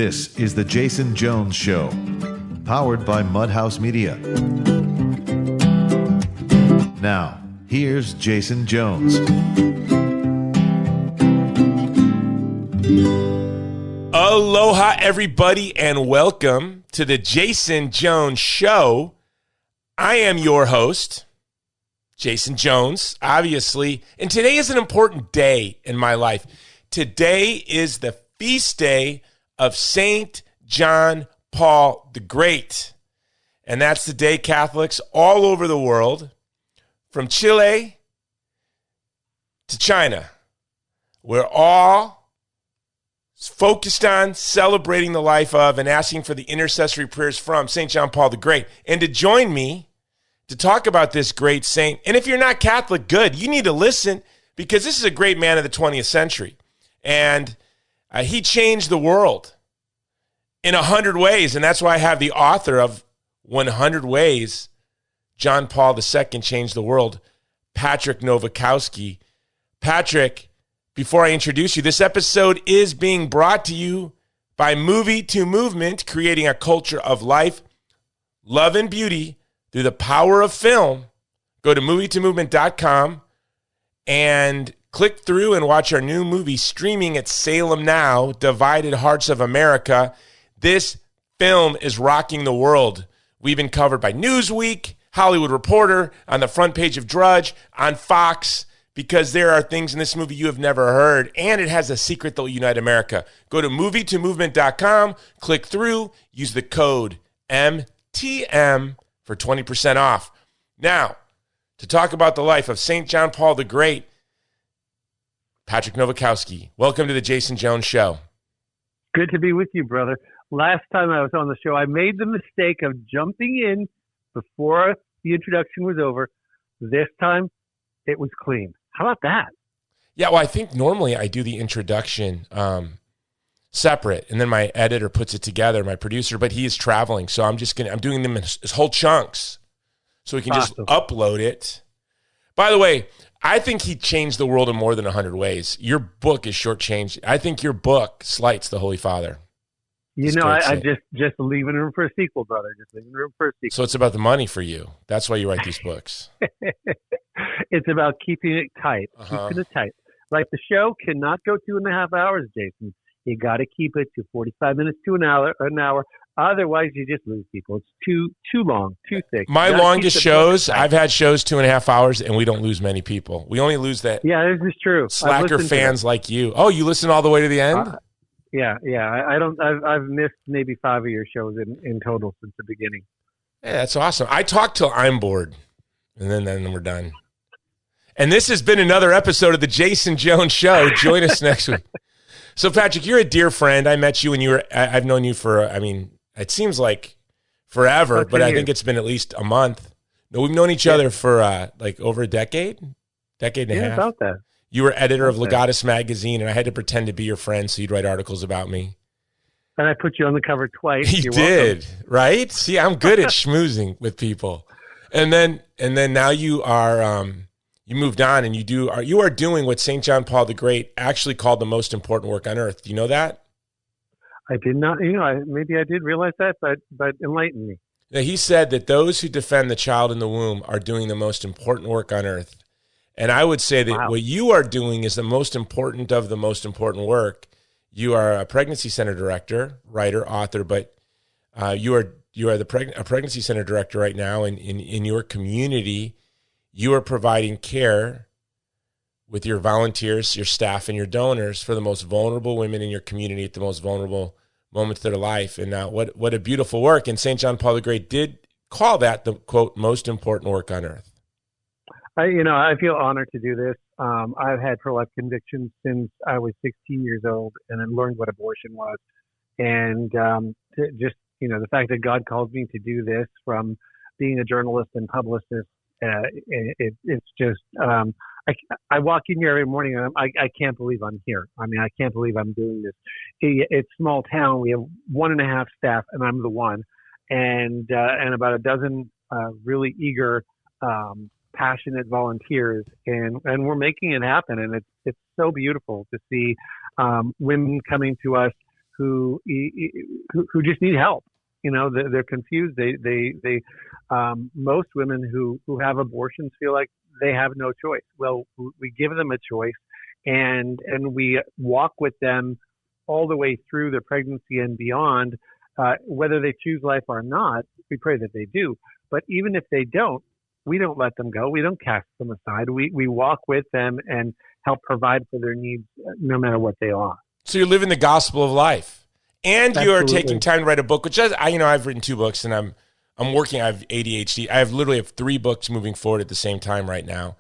This is The Jason Jones Show, powered by Mudhouse Media. Now, here's Jason Jones. Aloha, everybody, and welcome to The Jason Jones Show. I am your host, Jason Jones, obviously, and today is an important day in my life. Today is the feast day of Saint John Paul the Great. And that's the day Catholics all over the world, from Chile to China, we're all focused on celebrating the life of and asking for the intercessory prayers from Saint John Paul the Great. And to join me to talk about this great saint, and if you're not Catholic, good, you need to listen, because this is a great man of the 20th century. And he changed the world in 100 ways, and that's why I have the author of 100 Ways John Paul II Changed the World, Patrick Novecosky. Patrick, before I introduce you, this episode is being brought to you by Movie to Movement, creating a culture of life, love, and beauty through the power of film. Go to movietomovement.com and click through and watch our new movie streaming at Salem Now, Divided Hearts of America. This film is rocking the world. We've been covered by Newsweek, Hollywood Reporter, on the front page of Drudge, on Fox, because there are things in this movie you have never heard, and it has a secret that will unite America. Go to movietomovement.com, click through, use the code MTM for 20% off. Now, to talk about the life of St. John Paul the Great, Patrick Novecosky. Welcome to the Jason Jones Show. Good to be with you, brother. Last time I was on the show, I made the mistake of jumping in before the introduction was over. This time, it was clean. How about that? Yeah, well, I think normally I do the introduction separate, and then my editor puts it together, my producer, but he is traveling, so I'm doing them in whole chunks, so we can just upload it. By the way, I think he changed the world in more than 100 ways. Your book is shortchanged. I think your book slights the Holy Father. You know, I just leaving room for a sequel, brother. Just leaving room for a sequel. So it's about the money for you. That's why you write these books. It's about keeping it tight. Keeping it tight. Like the show cannot go 2.5 hours, Jason. You got to keep it to 45 minutes to an hour. Otherwise, you just lose people. It's too long, too thick. My longest shows, I've had shows 2.5 hours, and we don't lose many people. We only lose that. Yeah, this is true. Slacker fans like you. Oh, you listen all the way to the end? Yeah. I don't. I've missed maybe 5 of your shows in total since the beginning. Yeah, that's awesome. I talk till I'm bored, and then we're done. And this has been another episode of the Jason Jones Show. Join us next week. So, Patrick, you're a dear friend. I met you when I've known you for, it seems like forever, but I think it's been at least a month. No, we've known each other for over a decade and a half. About that. You were editor of Legatus magazine, and I had to pretend to be your friend so you'd write articles about me. And I put you on the cover twice. You did, right? See, I'm good at schmoozing with people. And then now you are you moved on, and you are doing what St. John Paul the Great actually called the most important work on earth. Do you know that? I did not. Maybe I did realize that, but enlighten me. Now, he said that those who defend the child in the womb are doing the most important work on earth. And I would say that what you are doing is the most important of the most important work. You are a pregnancy center director, writer, author, but you are a pregnancy center director right now in your community. You are providing care with your volunteers, your staff, and your donors for the most vulnerable women in your community at the most vulnerable moments of their life. And what a beautiful work. And St. John Paul the Great did call that the, quote, most important work on earth. I feel honored to do this. I've had pro-life convictions since I was 16 years old, and I learned what abortion was. And the fact that God called me to do this, from being a journalist and publicist, it's just I walk in here every morning and I can't believe I'm here. I can't believe I'm doing this. It's small town. We have 1.5 staff, and I'm the one, and about a dozen really eager, passionate volunteers, and we're making it happen. And it's so beautiful to see women coming to us who just need help. You know, they're confused. Most women who have abortions feel like they have no choice. Well, we give them a choice, and we walk with them all the way through their pregnancy and beyond. Whether they choose life or not, we pray that they do. But even if they don't, we don't let them go. We don't cast them aside. We walk with them and help provide for their needs, no matter what they are. So you're living the gospel of life, and you are Absolutely. taking time to write a book, which I've written 2 books, and I'm working. I have ADHD. I literally have 3 books moving forward at the same time right now,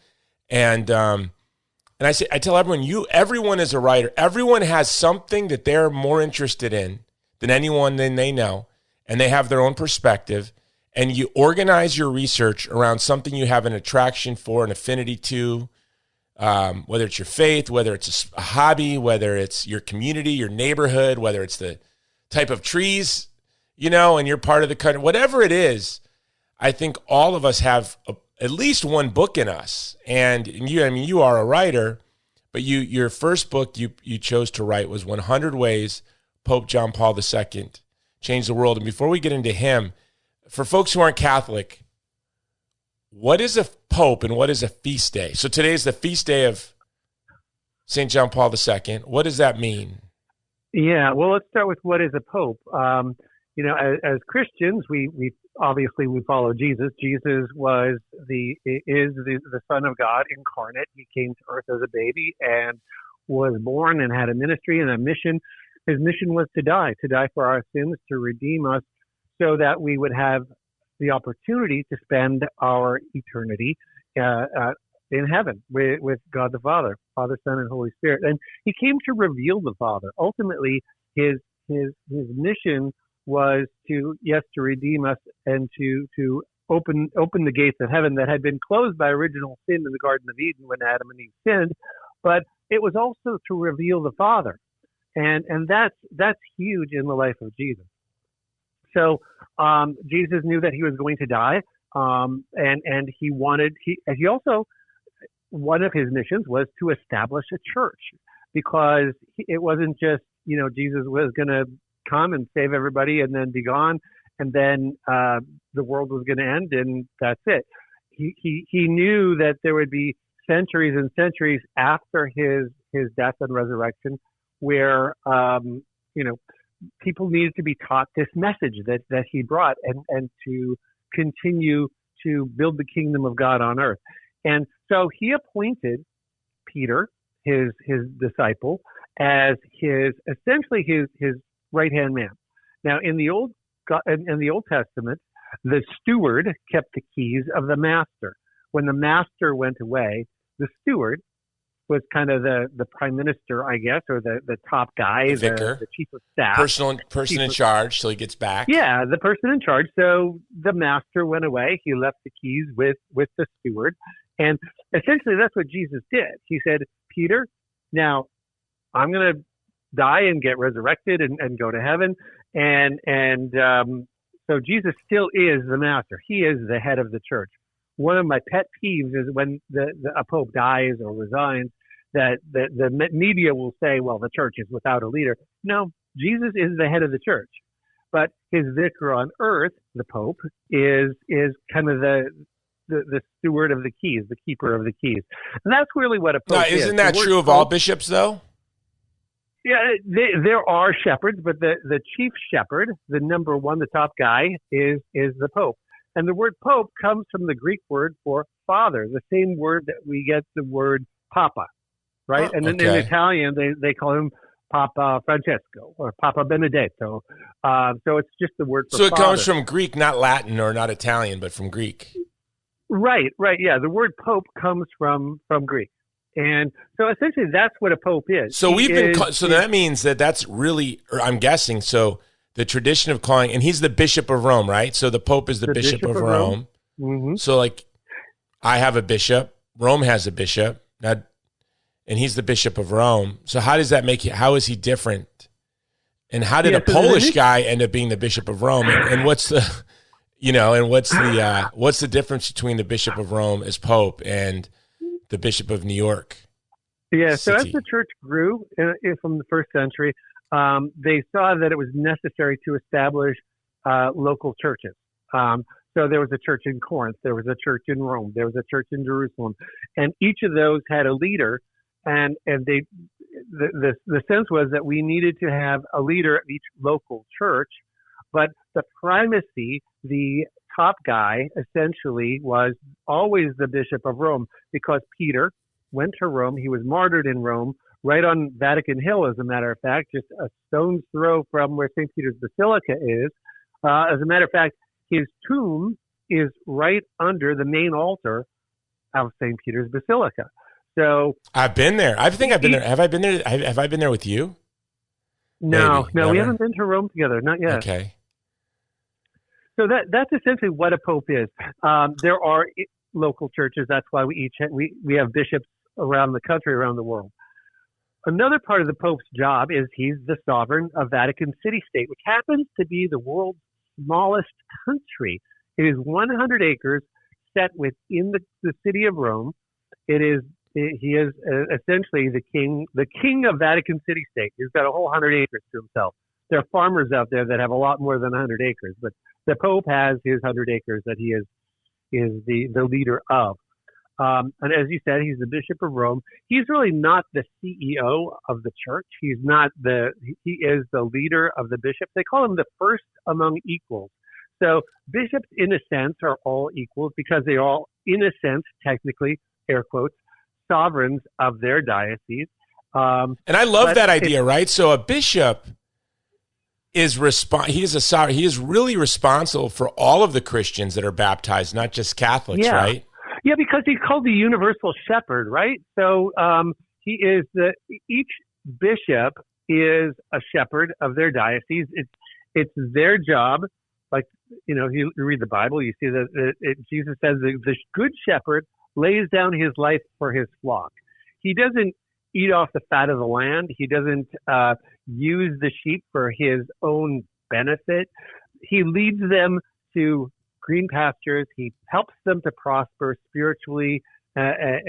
and I tell everyone, everyone is a writer. Everyone has something that they're more interested in than anyone than they know, and they have their own perspective. And you organize your research around something you have an attraction for, an affinity to, whether it's your faith, whether it's a hobby, whether it's your community, your neighborhood, whether it's the type of trees, and you're part of the country, whatever it is. I think all of us have at least one book in us. And you are a writer, but your first book you chose to write was 100 Ways Pope John Paul II Changed the World. And before we get into him, for folks who aren't Catholic, what is a pope and what is a feast day? So today is the feast day of St. John Paul II. What does that mean? Yeah, well, let's start with what is a pope. As Christians, we obviously we follow Jesus. Jesus is the Son of God incarnate. He came to earth as a baby and was born and had a ministry and a mission. His mission was to die for our sins, to redeem us, so that we would have the opportunity to spend our eternity in heaven with God the Father, Son, and Holy Spirit. And he came to reveal the Father. Ultimately, his mission was to redeem us and to open the gates of heaven that had been closed by original sin in the Garden of Eden when Adam and Eve sinned. But it was also to reveal the Father, and that's huge in the life of Jesus. So Jesus knew that he was going to die, and he also, one of his missions was to establish a church, because it wasn't just, Jesus was going to come and save everybody and then be gone, and then the world was going to end and that's it. He knew that there would be centuries and centuries after his death and resurrection where people needed to be taught this message that he brought, and to continue to build the kingdom of God on earth. And so he appointed Peter, his disciple, as essentially his right-hand man. Now, in the Old Testament, the steward kept the keys of the master. When the master went away, the steward was kind of the prime minister, I guess, or the top guy, the vicar, the chief of staff. Person in charge till he gets back. Yeah, the person in charge. So the master went away. He left the keys with the steward. And essentially that's what Jesus did. He said, Peter, now I'm going to die and get resurrected and go to heaven. So Jesus still is the master. He is the head of the church. One of my pet peeves is when a pope dies or resigns, that the media will say, well, the church is without a leader. No, Jesus is the head of the church. But his vicar on earth, the pope, is kind of the steward of the keys, the keeper of the keys. And that's really what a pope is. Isn't that true of all bishops, though? Yeah, there are shepherds, but the chief shepherd, the number one, the top guy, is the pope. And the word pope comes from the Greek word for father, the same word that we get the word papa, right? And then in Italian, they call him Papa Francesco or Papa Benedetto. So it's just the word for father. So it comes father. from Greek, not Latin or not Italian, but from Greek. Right. Yeah, the word pope comes from Greek. And so essentially that's what a pope is. So that means that's really, or I'm guessing, so the tradition of calling, and he's the Bishop of Rome, right? So the Pope is the Bishop of Rome. Mm-hmm. So I have a bishop, Rome has a bishop, and he's the Bishop of Rome. So how does that make it? How is he different? And how did a Polish guy end up being the Bishop of Rome? And what's the, what's the difference between the Bishop of Rome as Pope and the Bishop of New York? Yeah, so as the church grew from the first century, they saw that it was necessary to establish local churches. So there was a church in Corinth, there was a church in Rome, there was a church in Jerusalem, and each of those had a leader. And the sense was that we needed to have a leader at each local church, but the primacy, the top guy, essentially was always the Bishop of Rome, because Peter went to Rome. He was martyred in Rome, right on Vatican Hill, as a matter of fact, just a stone's throw from where St. Peter's Basilica is. As a matter of fact, his tomb is right under the main altar of St. Peter's Basilica. So I've been there. I think I've been there. Have I been there? Have I been there with you? No, Maybe. we haven't been to Rome together. Not yet. Okay. So that's essentially what a pope is. There are local churches. That's why we have bishops around the country, around the world. Another part of the pope's job is he's the sovereign of Vatican City-State, which happens to be the world's smallest country. It is 100 acres set within the city of Rome. He is essentially the king of Vatican City-State. He's got a whole 100 acres to himself. There are farmers out there that have a lot more than 100 acres, but the Pope has his 100 acres that he is the leader of. And as you said, he's the Bishop of Rome. He's really not the CEO of the church. He is the leader of the bishops. They call him the first among equals. So bishops, in a sense, are all equals because they are all, in a sense, technically, air quotes, sovereigns of their diocese. And I love that idea, right? So a bishop is he is really responsible for all of the Christians that are baptized, not just Catholics, right? Yeah, because he's called the universal shepherd, right? So he is each bishop is a shepherd of their diocese. It's their job. Like, you read the Bible, you see that Jesus says the good shepherd lays down his life for his flock. He doesn't eat off the fat of the land. He doesn't use the sheep for his own benefit. He leads them to green pastures. He helps them to prosper spiritually,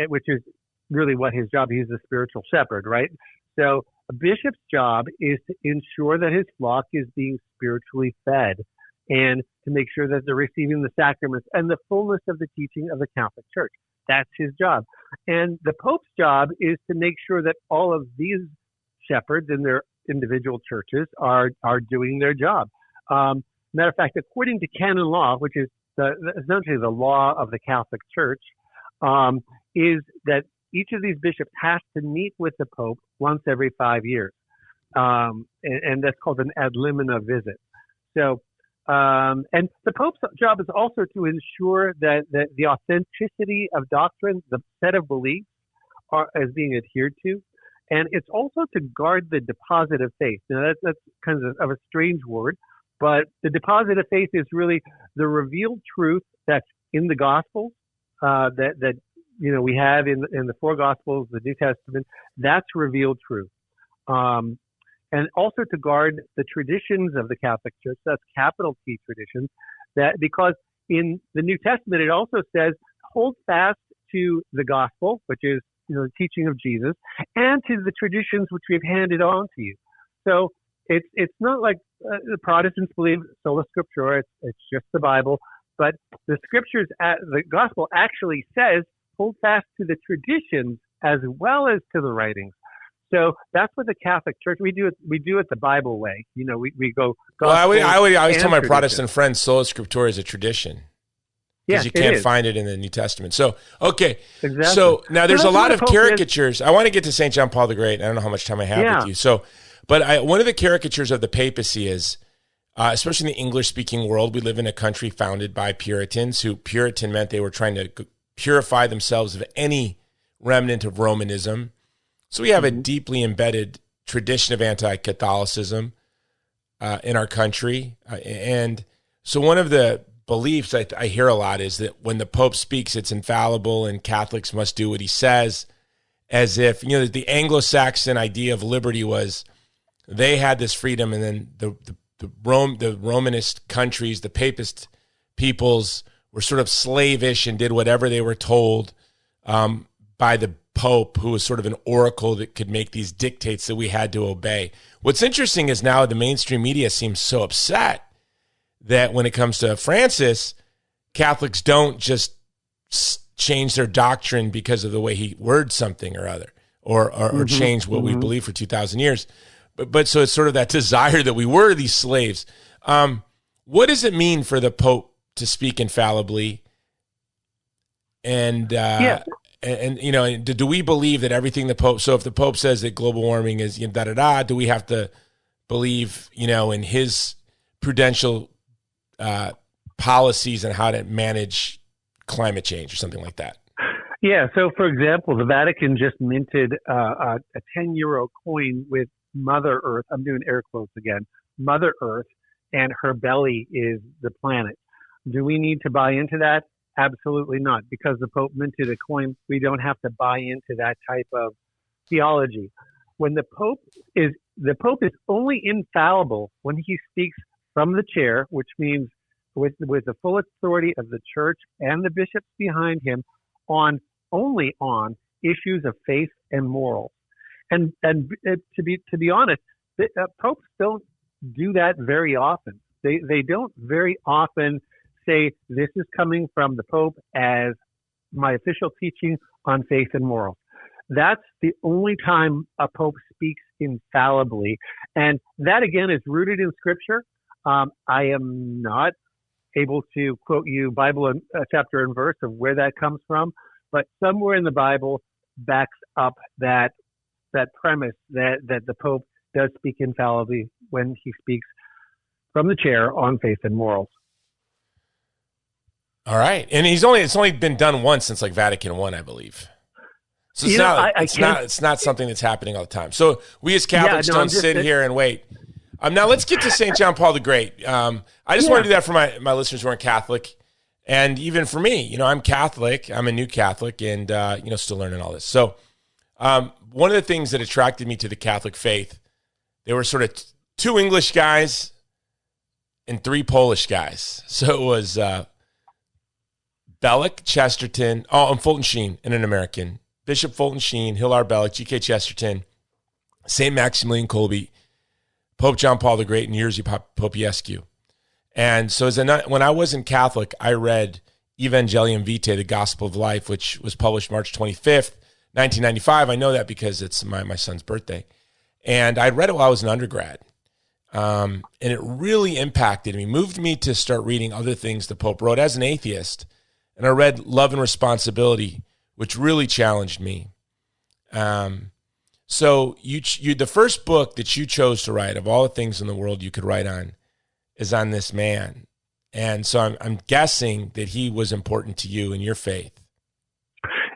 which is really what his job. He's the spiritual shepherd, right? So a bishop's job is to ensure that his flock is being spiritually fed and to make sure that they're receiving the sacraments and the fullness of the teaching of the Catholic Church. That's his job. And the Pope's job is to make sure that all of these shepherds in their individual churches are doing their job. Matter of fact, according to canon law, which is essentially the law of the Catholic Church, is that each of these bishops has to meet with the Pope once every 5 years. And that's called an ad limina visit. So, and the Pope's job is also to ensure that the authenticity of doctrine, the set of beliefs, is being adhered to. And it's also to guard the deposit of faith. Now, that's kind of a strange word, but the deposit of faith is really the revealed truth that's in the Gospels, that we have in the four Gospels, the New Testament. That's revealed truth. And also to guard the traditions of the Catholic Church. That's capital T traditions. That because in the New Testament it also says hold fast to the gospel, which is the teaching of Jesus, and to the traditions which we've handed on to you. So it's not like the Protestants believe sola scriptura. It's just the Bible, but the scriptures, the gospel actually says hold fast to the traditions as well as to the writings. So that's what the Catholic Church, we do it the Bible way. We go. Well, I always tell my Protestant friends sola scriptura is a tradition. Because you can't find it in the New Testament. So, okay. Exactly. So now there's a lot of caricatures. I want to get to St. John Paul the Great. I don't know how much time I have with you. So, but one of the caricatures of the papacy is, especially in the English-speaking world, we live in a country founded by Puritans, who Puritan meant they were trying to purify themselves of any remnant of Romanism. So we have a deeply embedded tradition of anti-Catholicism in our country. And so one of the beliefs I hear a lot is that when the Pope speaks, it's infallible and Catholics must do what he says, as if, the Anglo-Saxon idea of liberty was they had this freedom, and then the Romanist countries, the papist peoples were sort of slavish and did whatever they were told by the pope who was sort of an oracle that could make these dictates that we had to obey. What's interesting is now the mainstream media seems so upset that when it comes to Francis, Catholics don't just change their doctrine because of the way he words something or other, or change what we believe for 2,000 years. But so it's sort of that desire that we were these slaves. What does it mean for the Pope to speak infallibly? And you know, do we believe that everything the Pope? So if the Pope says that global warming is do we have to believe, you know, in his prudential policies and how to manage climate change or something like that? Yeah. So, for example, the Vatican just minted a 10-euro coin with Mother Earth. I'm doing air quotes again. Mother Earth, and her belly is the planet. Do we need to buy into that? Absolutely not. Because the Pope minted a coin, we don't have to buy into that type of theology. When the Pope is only infallible when he speaks from the chair, which means with the full authority of the church and the bishops behind him only on issues of faith and morals. And to be honest, popes don't do that very often. They don't very often say this is coming from the Pope as my official teaching on faith and morals. That's the only time a Pope speaks infallibly, and that again is rooted in Scripture. I am not able to quote you Bible and chapter and verse of where that comes from, but somewhere in the Bible backs up that premise that the Pope does speak infallibly when he speaks from the chair on faith and morals. All right, and it's only been done once since like Vatican I, I believe. So it's not something that's happening all the time. So we as Catholics don't sit here and wait. Now let's get to St. John Paul the Great. I just want to do that for my listeners who aren't Catholic, and even for me. You know, I'm Catholic. I'm a new Catholic, and still learning all this. So one of the things that attracted me to the Catholic faith, they were sort of two English guys and three Polish guys. So it was Bellick, Chesterton, and Fulton Sheen, and an American. Bishop Fulton Sheen, Hilar Bellick, G.K. Chesterton, St. Maximilian Kolbe, Pope John Paul the Great, and Jerzy Popescu. And so when I wasn't Catholic, I read Evangelium Vitae, the Gospel of Life, which was published March 25th, 1995. I know that because it's my son's birthday. And I read it while I was an undergrad. And it really impacted me, moved me to start reading other things the Pope wrote as an atheist. And I read Love and Responsibility, which really challenged me. So you the first book that you chose to write of all the things in the world you could write on is on this man. And so I'm guessing that he was important to you in your faith.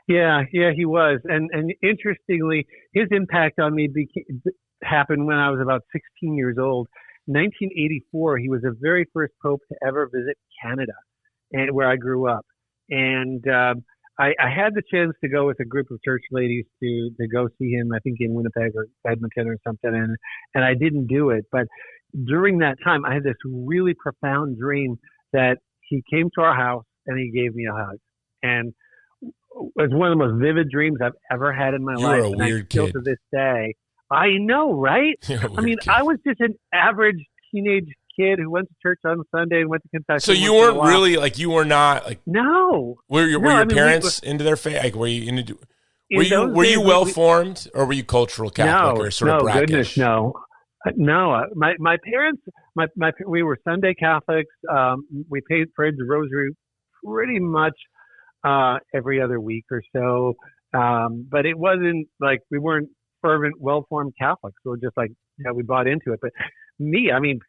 Yeah, he was. And interestingly, his impact on me happened when I was about 16 years old. 1984, he was the very first pope to ever visit Canada, and where I grew up. And I had the chance to go with a group of church ladies to go see him, I think in Winnipeg or Edmonton or something, and I didn't do it. But during that time, I had this really profound dream that he came to our house and he gave me a hug. And it was one of the most vivid dreams I've ever had in my life. You're a weird kid. Still to this day. I know, right? I mean, I was just an average teenage kid who went to church on Sunday and went to confession. So you weren't really you were not like. No. Were your parents into their faith? Like, were you well formed, or were you cultural Catholic or sort of brackish? Goodness, no. My parents, we were Sunday Catholics. We prayed the Rosary pretty much every other week or so, but it wasn't like we weren't fervent, well-formed Catholics. We were just like, we bought into it. But me, I mean,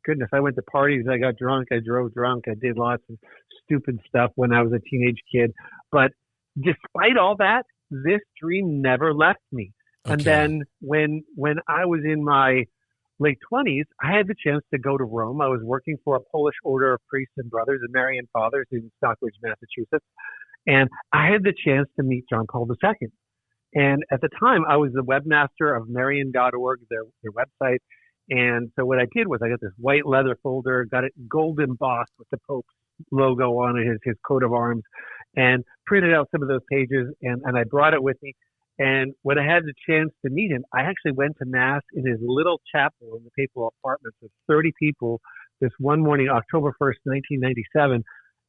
goodness, I went to parties, I got drunk, I drove drunk, I did lots of stupid stuff when I was a teenage kid. But despite all that, this dream never left me. Okay. And then when I was in my late 20s, I had the chance to go to Rome. I was working for a Polish order of priests and brothers and Marian fathers in Stockbridge, Massachusetts. And I had the chance to meet John Paul II. And at the time, I was the webmaster of Marian.org, their website. And so what I did was I got this white leather folder, got it gold embossed with the Pope's logo on it, his coat of arms, and printed out some of those pages. And I brought it with me. And when I had the chance to meet him, I actually went to mass in his little chapel in the papal apartments of 30 people this one morning, October 1st, 1997.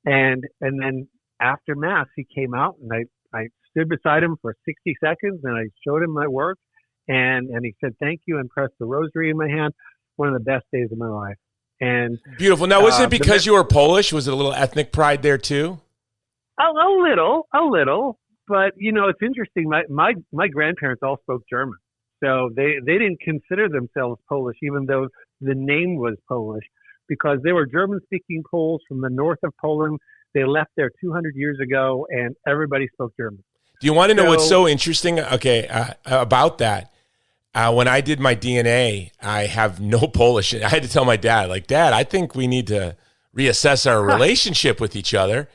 And then after mass, he came out and I stood beside him for 60 seconds and I showed him my work. And he said, thank you, and pressed the rosary in my hand. One of the best days of my life. And beautiful. Now, was it because you were Polish? Was it a little ethnic pride there too? A little. But, it's interesting. My grandparents all spoke German. So they didn't consider themselves Polish, even though the name was Polish, because they were German-speaking Poles from the north of Poland. They left there 200 years ago, and everybody spoke German. Do you want to know what's so interesting? Okay, about that. When I did my DNA, I have no Polish. I had to tell my dad, Dad, I think we need to reassess our relationship with each other.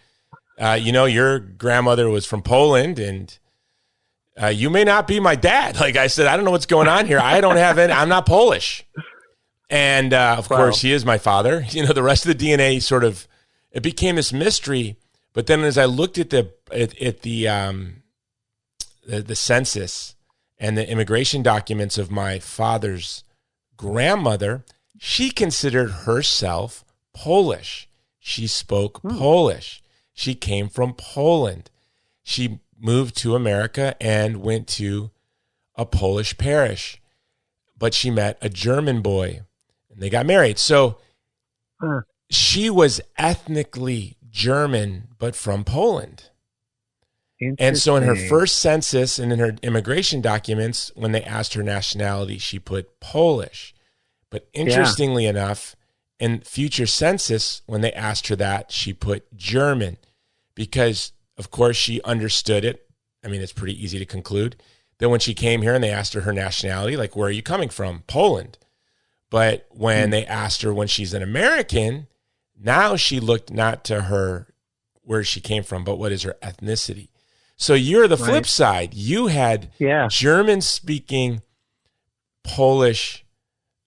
Your grandmother was from Poland, and you may not be my dad. Like I said, I don't know what's going on here. I don't have any. I'm not Polish. And, of course, he is my father. The rest of the DNA it became this mystery. But then as I looked at the census and the immigration documents of my father's grandmother, she considered herself Polish. She spoke Polish. She came from Poland. She moved to America and went to a Polish parish, but she met a German boy and they got married. So she was ethnically German, but from Poland. And so in her first census and in her immigration documents, when they asked her nationality, she put Polish. But interestingly enough, in future census, when they asked her that, she put German because, of course, she understood it. I mean, it's pretty easy to conclude that when she came here and they asked her nationality, where are you coming from? Poland. But when they asked her when she's an American, now she looked not to her where she came from, but what is her ethnicity. So you're the flip side. You had German-speaking Polish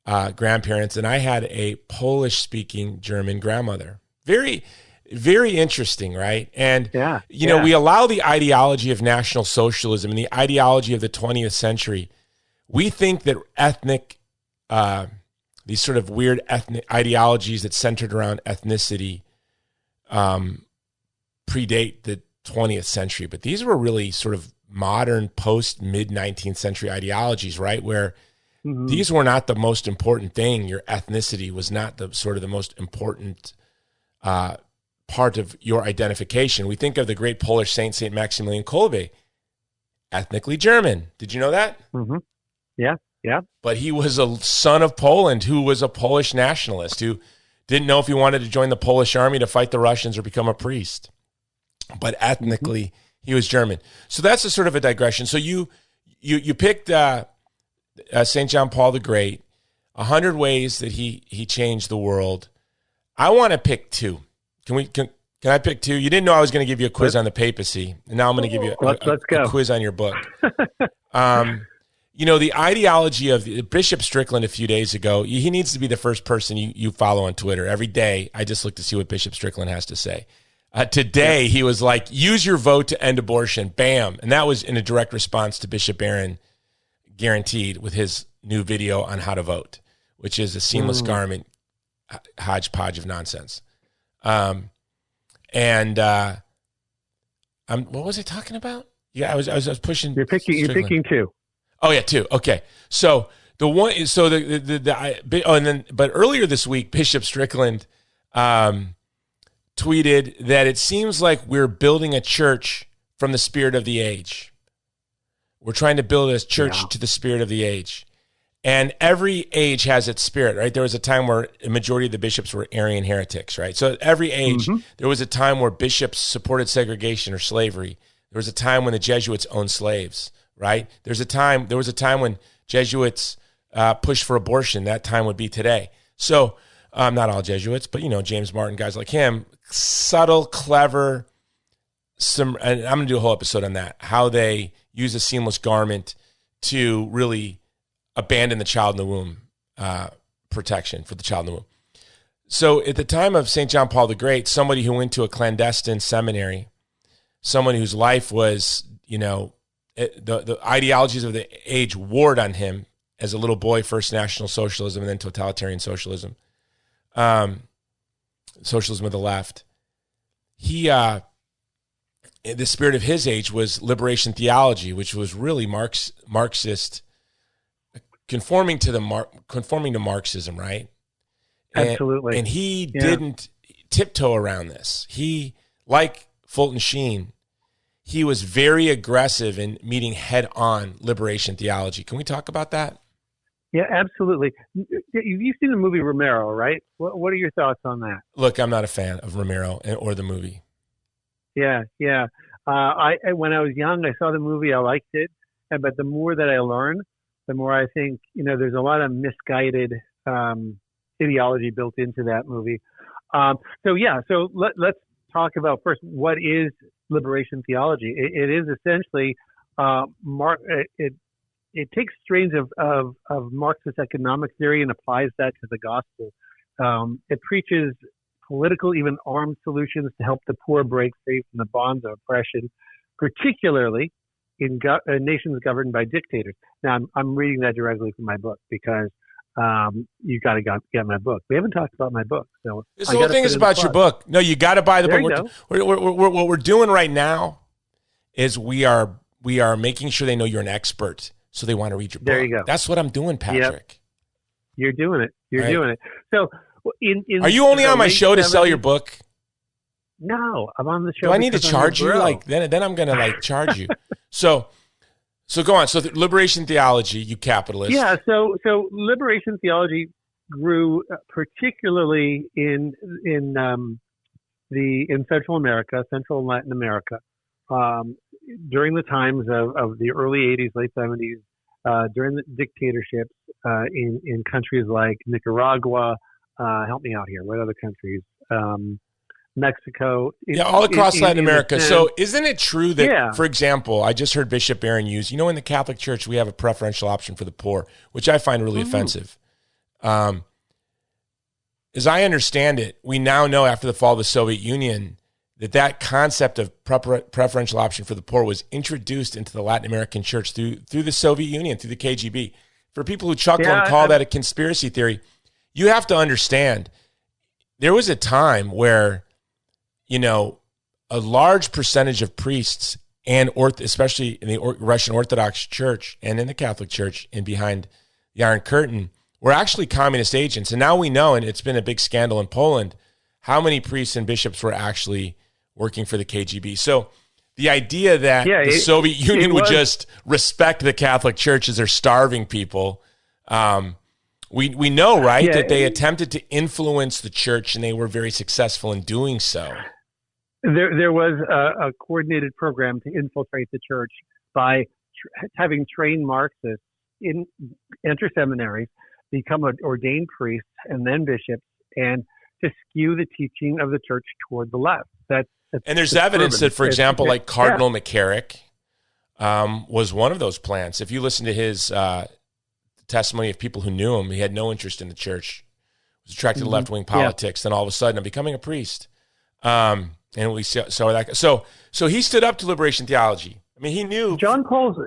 grandparents, and I had a Polish-speaking German grandmother. Very, very interesting, right? And, we allow the ideology of National Socialism and the ideology of the 20th century. We think that these sort of weird ethnic ideologies that centered around ethnicity predate the 20th century, but these were really sort of modern post-mid-19th century ideologies, right? Where these were not the most important thing. Your ethnicity was not the most important part of your identification. We think of the great Polish saint, Saint Maximilian Kolbe, ethnically German. Did you know that? Mm-hmm. Yeah. But he was a son of Poland who was a Polish nationalist who didn't know if he wanted to join the Polish army to fight the Russians or become a priest. But ethnically, he was German. So that's a sort of a digression. So you picked St. John Paul the Great, 100 ways that he changed the world. I want to pick two. Can I pick two? You didn't know I was going to give you a quiz on the papacy, and now I'm going to give you a quiz on your book. The ideology of Bishop Strickland a few days ago, he needs to be the first person you follow on Twitter. Every day, I just look to see what Bishop Strickland has to say. Today, he was like, use your vote to end abortion. Bam. And that was in a direct response to Bishop Barron, guaranteed, with his new video on how to vote, which is a seamless garment hodgepodge of nonsense. What was I talking about? Yeah, I was pushing. You're picking two. Oh yeah, two. Okay. So the one, but earlier this week, Bishop Strickland, tweeted that it seems like we're building a church from the spirit of the age. We're trying to build a church to the spirit of the age. And every age has its spirit, right? There was a time where a majority of the bishops were Arian heretics, right? So every age, there was a time where bishops supported segregation or slavery. There was a time when the Jesuits owned slaves, right? There was a time when Jesuits pushed for abortion. That time would be today. So not all Jesuits, but, James Martin, guys like him, subtle, clever, and I'm going to do a whole episode on that, how they use a seamless garment to really abandon the child in the womb, protection for the child in the womb. So at the time of St. John Paul the Great, somebody who went to a clandestine seminary, someone whose life was, the ideologies of the age warred on him as a little boy, first National Socialism and then totalitarian socialism, socialism of the left. The spirit of his age was liberation theology, which was really Marxist, conforming to Marxism, right? Absolutely. And he didn't tiptoe around this. He, like Fulton Sheen, he was very aggressive in meeting head-on liberation theology. Can we talk about that? Yeah, absolutely. You've seen the movie Romero, right? What are your thoughts on that? Look, I'm not a fan of Romero or the movie. Yeah. When I was young, I saw the movie. I liked it, but the more that I learn, the more I think there's a lot of misguided ideology built into that movie. So let's talk about first what is liberation theology. It is essentially it takes strains of Marxist economic theory and applies that to the gospel. It preaches political, even armed solutions to help the poor break free from the bonds of oppression, particularly in nations governed by dictators. Now, I'm reading that directly from my book because you got to get my book. We haven't talked about my book, so this whole thing is about your book. No, you got to buy the book. What we're doing right now is we are making sure they know you're an expert, so they want to read your book. There you go. That's what I'm doing, Patrick. Yep. You're doing it. You're doing it. So, are you only on my show to sell your book? No, I'm on the show. Do I need to charge you? Then I'm going to charge you. So go on. So liberation theology, you capitalist. Yeah. So liberation theology grew particularly in Central America, Central and Latin America, during the times of the early 80s, late 70s, during the dictatorships in countries like Nicaragua. Help me out here. What other countries? Mexico. All across Latin America. So isn't it true that, for example, I just heard Bishop Aaron use, in the Catholic Church, we have a preferential option for the poor, which I find really offensive. As I understand it, we now know after the fall of the Soviet Union that concept of preferential option for the poor was introduced into the Latin American church through the Soviet Union, through the KGB. For people who chuckle and call that a conspiracy theory, you have to understand there was a time where, a large percentage of priests and especially in the Russian Orthodox Church and in the Catholic Church and behind the Iron Curtain were actually communist agents. And now we know, and it's been a big scandal in Poland, how many priests and bishops were actually working for the KGB. So the idea that the Soviet Union would just respect the Catholic Church as they're starving people, we know, right, that they attempted to influence the church and they were very successful in doing so. There was a coordinated program to infiltrate the church by having trained Marxists enter seminaries, become ordained priests and then bishops, and to skew the teaching of the church toward the left. And there's evidence that, for example, like Cardinal McCarrick was one of those plants. If you listen to his testimony of people who knew him, he had no interest in the church, was attracted to left-wing politics, then all of a sudden I'm becoming a priest. And we saw that. So he stood up to liberation theology. I mean, he knew John Paul's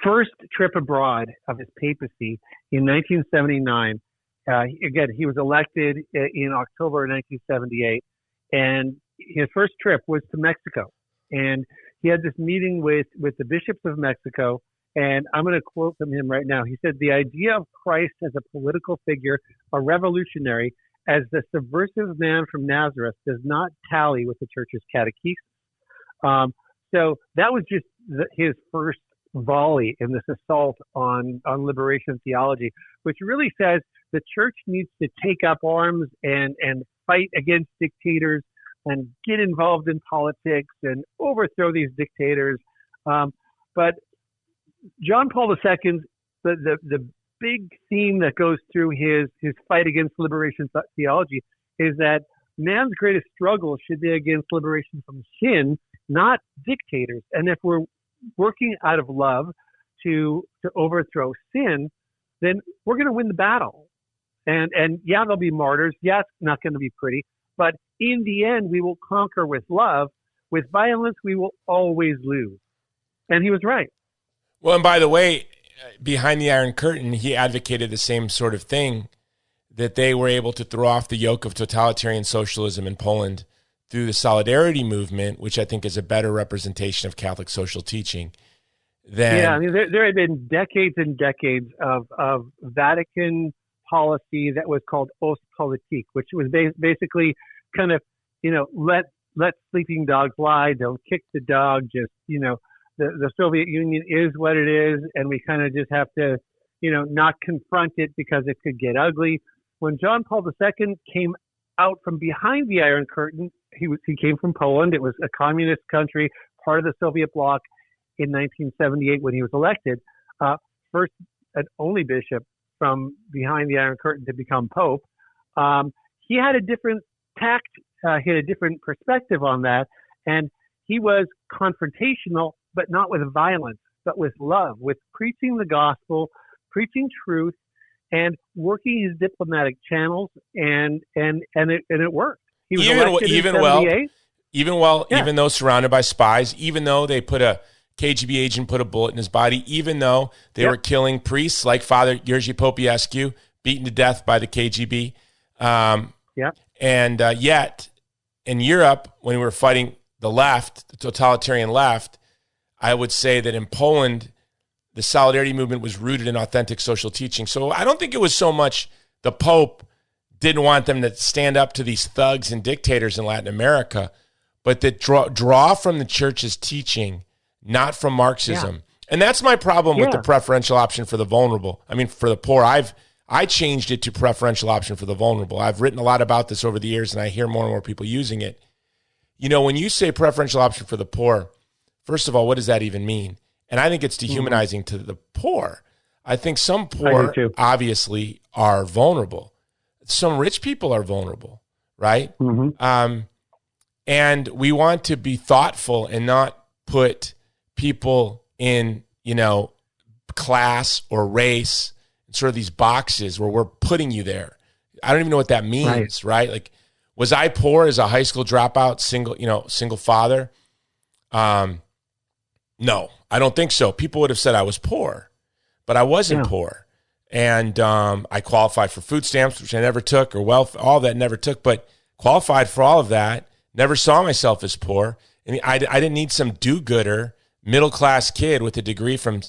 first trip abroad of his papacy in 1979. Again, he was elected in October 1978, and his first trip was to Mexico. And he had this meeting with the bishops of Mexico. And I'm going to quote from him right now. He said, "The idea of Christ as a political figure, a revolutionary, as the subversive man from Nazareth does not tally with the church's catechesis." So that was just his first volley in this assault on liberation theology, which really says the church needs to take up arms and fight against dictators and get involved in politics and overthrow these dictators. But John Paul II, the big theme that goes through his fight against liberation theology is that man's greatest struggle should be against liberation from sin, not dictators. And if we're working out of love to overthrow sin, then we're going to win the battle. And there'll be martyrs. Yeah, it's not going to be pretty. But in the end, we will conquer with love. With violence, we will always lose. And he was right. Well, and by the way, behind the Iron Curtain, he advocated the same sort of thing, that they were able to throw off the yoke of totalitarian socialism in Poland through the Solidarity movement, which I think is a better representation of Catholic social teaching than... Yeah, I mean, there had been decades and decades of Vatican policy that was called Ostpolitik, which was basically kind of, let sleeping dogs lie, don't kick the dog, just, the Soviet Union is what it is, and we kind of just have to, not confront it because it could get ugly. When John Paul II came out from behind the Iron Curtain, he came from Poland. It was a communist country, part of the Soviet bloc. In 1978, when he was elected, first and only bishop from behind the Iron Curtain to become Pope, he had a different tact, he had a different perspective on that, and he was confrontational, but not with violence, but with love, with preaching the gospel, preaching truth, and working his diplomatic channels, and it worked. He was elected in 78. Even though surrounded by spies, even though they put a KGB agent put a bullet in his body, even though they were killing priests like Father Jerzy Popescu, beaten to death by the KGB. And yet, in Europe, when we were fighting the left, the totalitarian left, I would say that in Poland, the Solidarity movement was rooted in authentic social teaching. So I don't think it was so much the Pope didn't want them to stand up to these thugs and dictators in Latin America, but that draw from the church's teaching, not from Marxism. Yeah. And that's my problem with the preferential option for the vulnerable. I mean, for the poor, I changed it to preferential option for the vulnerable. I've written a lot about this over the years, and I hear more and more people using it. When you say preferential option for the poor, first of all, what does that even mean? And I think it's dehumanizing to the poor. I think some poor obviously are vulnerable. Some rich people are vulnerable, right? Mm-hmm. And we want to be thoughtful and not put people in, class or race, sort of these boxes where we're putting you there. I don't even know what that means, right? Like, was I poor as a high school dropout, single father? No, I don't think so. People would have said I was poor, but I wasn't poor. And I qualified for food stamps, which I never took, or all that never took, but qualified for all of that, never saw myself as poor. And I didn't need some do-gooder middle-class kid with a degree from,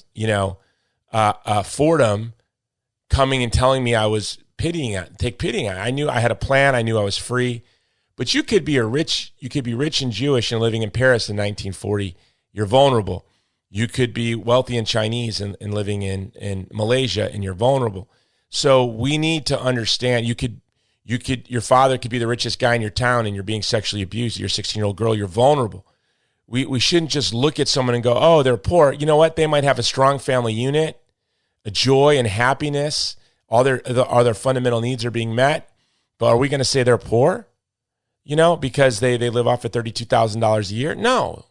Fordham coming and telling me I was take pity on it. I knew I had a plan. I knew I was free. But you could be rich and Jewish and living in Paris in 1940. You're vulnerable. You could be wealthy and Chinese and living in Malaysia, and you're vulnerable. So we need to understand your father could be the richest guy in your town and you're being sexually abused. You're a 16-year-old girl. You're vulnerable. We shouldn't just look at someone and go, oh, they're poor. You know what? They might have a strong family unit, a joy and happiness. All their fundamental needs are being met. But are we going to say they're poor? Because they live off of $32,000 a year? No.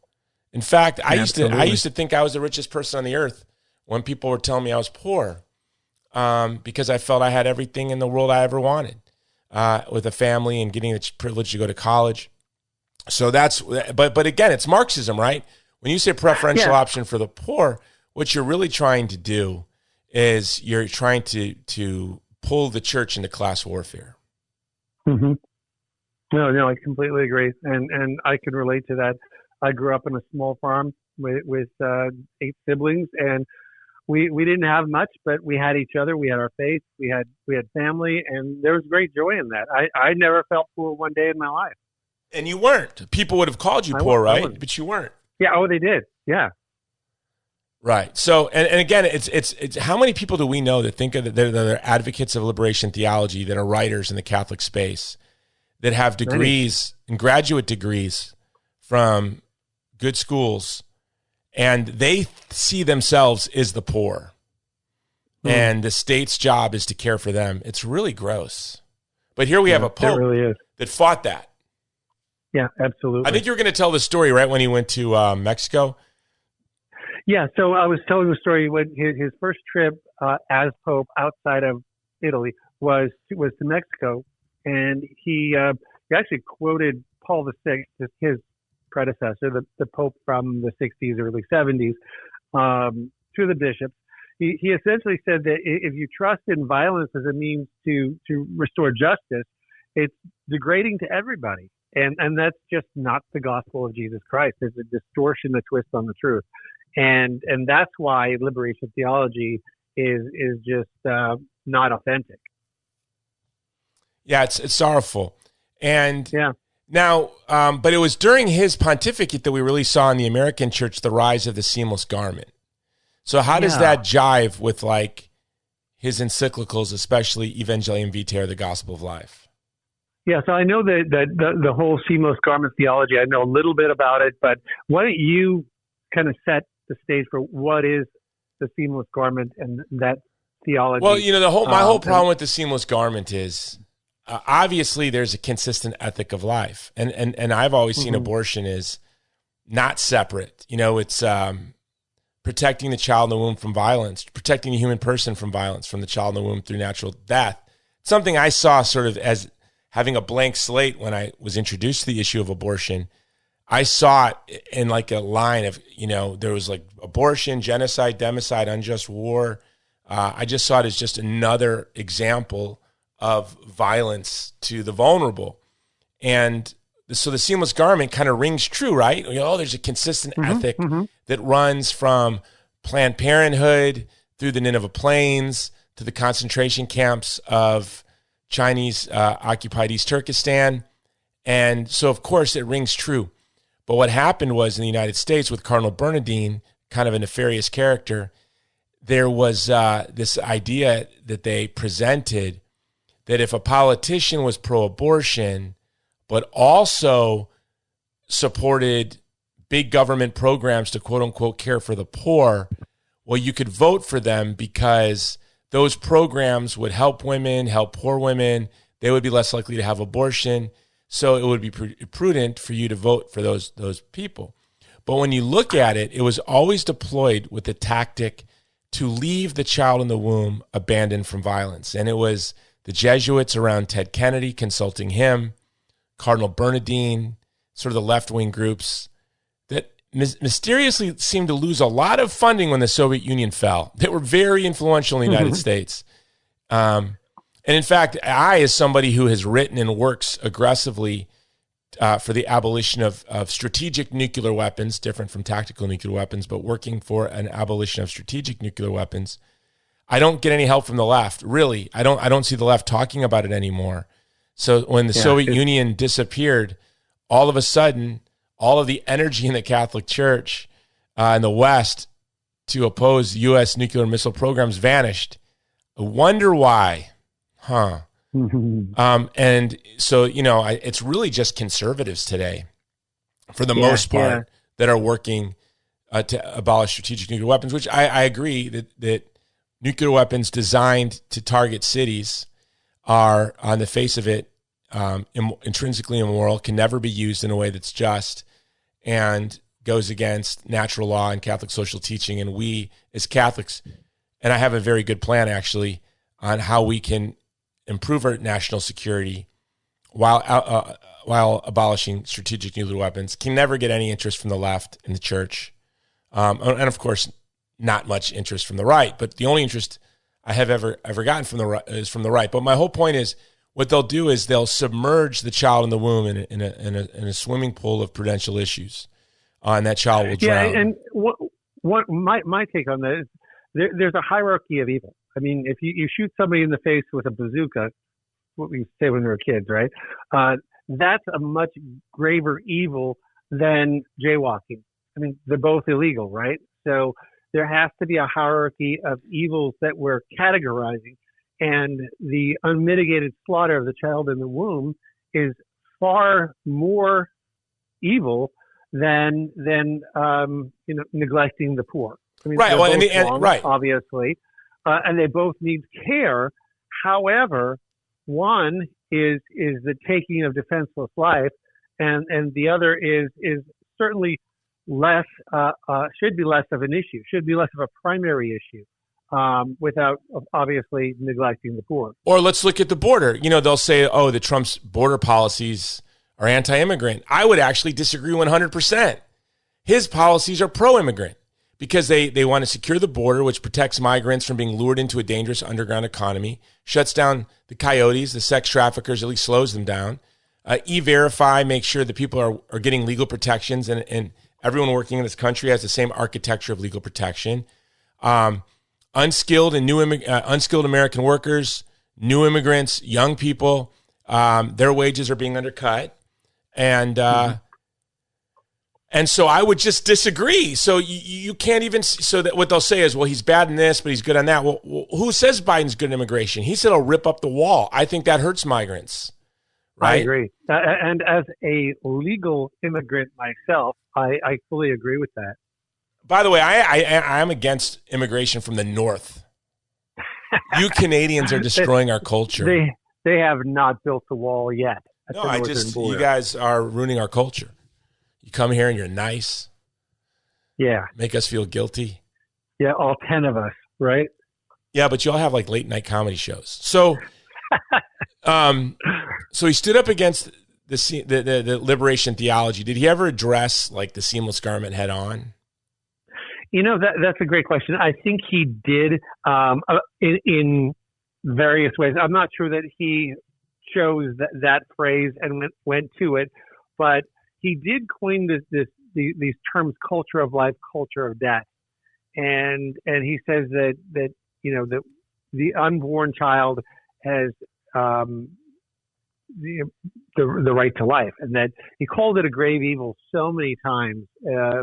In fact, I used to think I was the richest person on the earth when people were telling me I was poor, because I felt I had everything in the world I ever wanted, with a family and getting the privilege to go to college. So but again, it's Marxism, right? When you say preferential option for the poor, what you're really trying to do is you're trying to pull the church into class warfare. Mm-hmm. No, I completely agree, and I can relate to that. I grew up on a small farm with 8 siblings, and we didn't have much, but we had each other. We had our faith. We had family, and there was great joy in that. I never felt poor one day in my life. And you weren't. People would have called you poor, right? But you weren't. Yeah. Oh, they did. Yeah. Right. So, and again, it's how many people do we know that think of that they're advocates of liberation theology, that are writers in the Catholic space, that have degrees and graduate degrees from good schools, and they see themselves as the poor, and the state's job is to care for them. It's really gross. But here we have a pope that fought that. Yeah, absolutely. I think you were going to tell the story, right, when he went to Mexico? Yeah, so I was telling the story when his first trip as Pope outside of Italy was to Mexico, and he actually quoted Paul VI, his predecessor, the Pope from the 60s, early 70s, to the bishops. He essentially said that if you trust in violence as a means to restore justice, it's degrading to everybody. And that's just not the gospel of Jesus Christ. There's a distortion, a twist on the truth. And that's why liberation theology is just not authentic. Yeah, it's sorrowful. And yeah. Now, but it was during his pontificate that we really saw in the American church the rise of the seamless garment. So how does that jive with like his encyclicals, especially Evangelium Vitae or the Gospel of Life? Yeah, so I know that the whole seamless garment theology, I know a little bit about it, but why don't you kind of set the stage for what is the seamless garment and that theology? Well, my whole problem with the seamless garment is obviously there's a consistent ethic of life. And I've always seen abortion as not separate. It's protecting the child in the womb from violence, protecting the human person from violence from the child in the womb through natural death. Something I saw sort of as having a blank slate when I was introduced to the issue of abortion. I saw it in like a line of, there was like abortion, genocide, democide, unjust war. I just saw it as just another example of violence to the vulnerable. And so the seamless garment kind of rings true, right? There's a consistent ethic that runs from Planned Parenthood through the Nineveh Plains to the concentration camps of Chinese occupied East Turkestan. And so, of course, it rings true. But what happened was in the United States with Cardinal Bernardine, kind of a nefarious character, there was this idea that they presented that if a politician was pro-abortion, but also supported big government programs to quote unquote care for the poor, well, you could vote for them because those programs would help women, help poor women. They would be less likely to have abortion. So it would be prudent for you to vote for those people. But when you look at it, it was always deployed with the tactic to leave the child in the womb abandoned from violence. And it was the Jesuits around Ted Kennedy consulting him, Cardinal Bernardine, sort of the left-wing groups that mysteriously seemed to lose a lot of funding when the Soviet Union fell. They were very influential in the United States. And in fact, I, as somebody who has written and works aggressively for the abolition of strategic nuclear weapons, different from tactical nuclear weapons, but working for an abolition of strategic nuclear weapons, I don't get any help from the left. Really, I don't see the left talking about it anymore. So when the Soviet Union disappeared, all of a sudden, all of the energy in the Catholic Church in the West to oppose U.S. nuclear missile programs vanished. I wonder why. And so, it's really just conservatives today, for the most part, that are working to abolish strategic nuclear weapons, which I agree that nuclear weapons designed to target cities are, on the face of it, intrinsically immoral, can never be used in a way that's just, and goes against natural law and Catholic social teaching. And we, as Catholics, and I have a very good plan, actually, on how we can improve our national security while abolishing strategic nuclear weapons, can never get any interest from the left in the church. And of course, not much interest from the right, but the only interest I have ever gotten from the right is from the right. But my whole point is, what they'll do is they'll submerge the child in the womb in a swimming pool of prudential issues, and that child will drown. Yeah, and what my take on that is there's a hierarchy of evil. I mean, if you shoot somebody in the face with a bazooka, what we say when we were kids, right? That's a much graver evil than jaywalking. I mean, they're both illegal, right? So there has to be a hierarchy of evils that we're categorizing, and the unmitigated slaughter of the child in the womb is far more evil than neglecting the poor. I mean, right. Well, wrong, right. Obviously, and they both need care. However, one is the taking of defenseless life, and the other is certainly less should be less of an issue, should be less of a primary issue, without obviously neglecting the poor. Or let's look at the border. They'll say, "Oh, the Trump's border policies are anti-immigrant. I would actually disagree 100%. His policies are pro-immigrant because they want to secure the border, which protects migrants from being lured into a dangerous underground economy, shuts down the coyotes, the sex traffickers, at least slows them down. E-Verify makes sure that people are getting legal protections, and everyone working in this country has the same architecture of legal protection. Unskilled American workers, new immigrants, young people, their wages are being undercut. And so I would just disagree. So you can't even, so that what they'll say is, well, he's bad in this, but he's good on that. Well, who says Biden's good in immigration? He said he'll rip up the wall. I think that hurts migrants. Right? I agree. And as a legal immigrant myself, I fully agree with that. By the way, I am against immigration from the North. You Canadians are destroying our culture. They have not built the wall yet. No, you guys are ruining our culture. You come here and you're nice. Yeah. Make us feel guilty. Yeah, all 10 of us, right? Yeah, but you all have like late night comedy shows. So so he stood up against the liberation theology. Did he ever address like the seamless garment head on? You know, that's a great question. I think he did in various ways. I'm not sure that he chose that phrase and went to it, but he did coin these terms: culture of life, culture of death, and he says that you know that the unborn child has the right to life, and that he called it a grave evil so many times,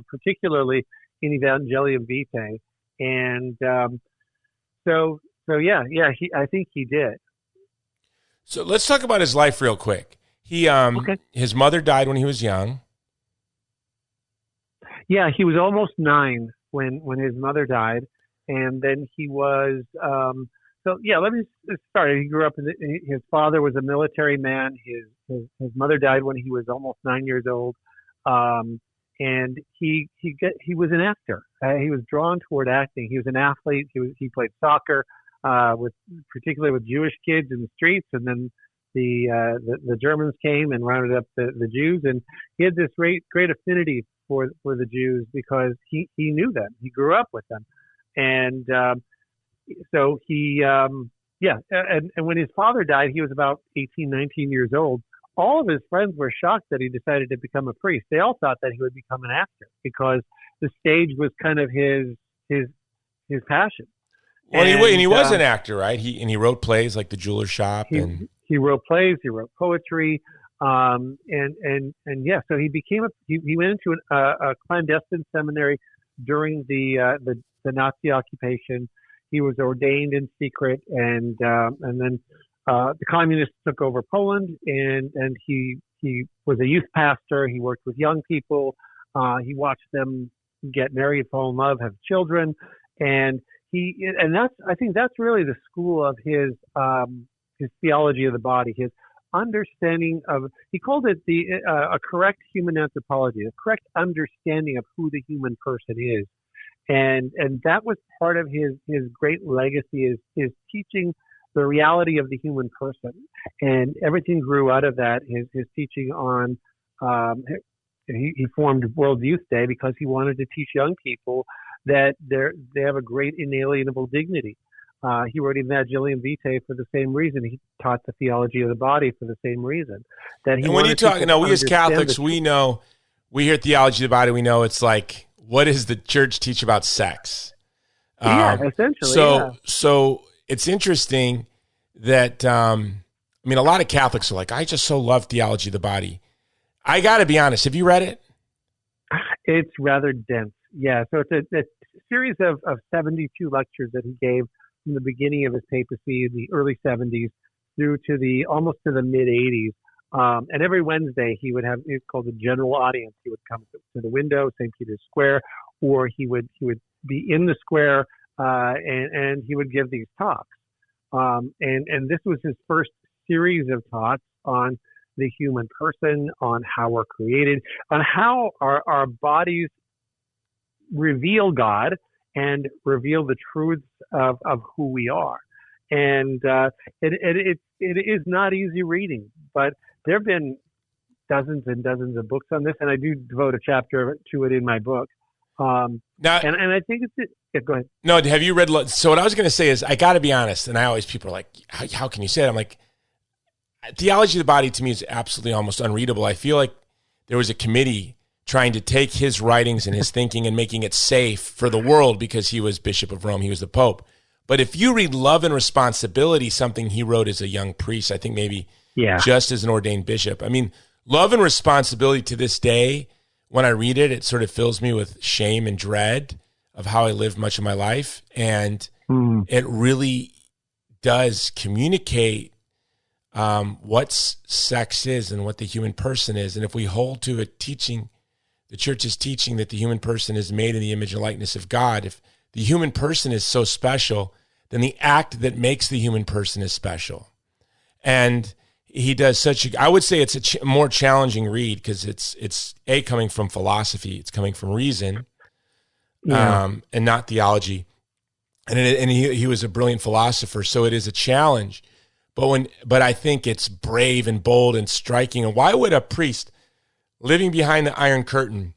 particularly in Evangelium Vitae, and so yeah, I think he did. So let's talk about his life real quick. His mother died when he was young. Yeah, he was almost 9 when his mother died, and then he was. So yeah, let me start. He grew up. His father was a military man. His mother died when he was almost 9 years old, and he was an actor. He was drawn toward acting. He was an athlete. He played soccer, particularly with Jewish kids in the streets, and then the Germans came and rounded up the Jews, and he had this great affinity for the Jews because he knew them. He grew up with them, and so he and when his father died, he was about 18, 19 years old. All of his friends were shocked that he decided to become a priest. They all thought that he would become an actor because the stage was kind of his passion. Well, and he was an actor, right? He wrote plays like The Jeweler's Shop, he wrote plays, he wrote poetry, and yeah. So he went into a clandestine seminary during the Nazi occupation. He was ordained in secret, and then the communists took over Poland, and he was a youth pastor. He worked with young people. He watched them get married, fall in love, have children, and I think that's really the school of his theology of the body, his understanding of, he called it a correct human anthropology, a correct understanding of who the human person is. And that was part of his great legacy is teaching the reality of the human person. And everything grew out of that, his teaching on, he formed World Youth Day because he wanted to teach young people that they have a great inalienable dignity. He wrote Evangelium Vitae for the same reason. He taught the theology of the body for the same reason. And when you talk, we as Catholics, we hear theology of the body, we know it's like, what does the church teach about sex? Essentially. So it's interesting that, a lot of Catholics are like, I just so love theology of the body. I got to be honest. Have you read it? It's rather dense. Yeah. So it's a series of 72 lectures that he gave from the beginning of his papacy in the early 70s through to almost to the mid 80s. And every Wednesday he would have, it's called the general audience. He would come to the window, St. Peter's Square, or he would be in the square, and he would give these talks. And this was his first series of talks on the human person, on how we're created, on how our bodies reveal God and reveal the truths of who we are. And it is not easy reading, but there have been dozens and dozens of books on this, and I do devote a chapter to it in my book. Now, and I think it's yeah, go ahead. No, have you read? So what I was going to say is, I got to be honest, and people are like, how can you say that? I'm like, Theology of the Body to me is absolutely almost unreadable. I feel like there was a committee trying to take his writings and his thinking and making it safe for the world because he was Bishop of Rome, he was the Pope. But if you read Love and Responsibility, something he wrote as a young priest, I think maybe just as an ordained bishop. I mean, Love and Responsibility to this day, when I read it, it sort of fills me with shame and dread of how I lived much of my life. And it really does communicate what sex is and what the human person is. And if we hold to a teaching, the church's teaching that the human person is made in the image and likeness of God, if the human person is so special, then the act that makes the human person is special. And he does I would say it's a more challenging read because it's coming from philosophy, it's coming from reason, and not theology. And he was a brilliant philosopher, so it is a challenge. But I think it's brave and bold and striking. And why would a priest living behind the Iron Curtain,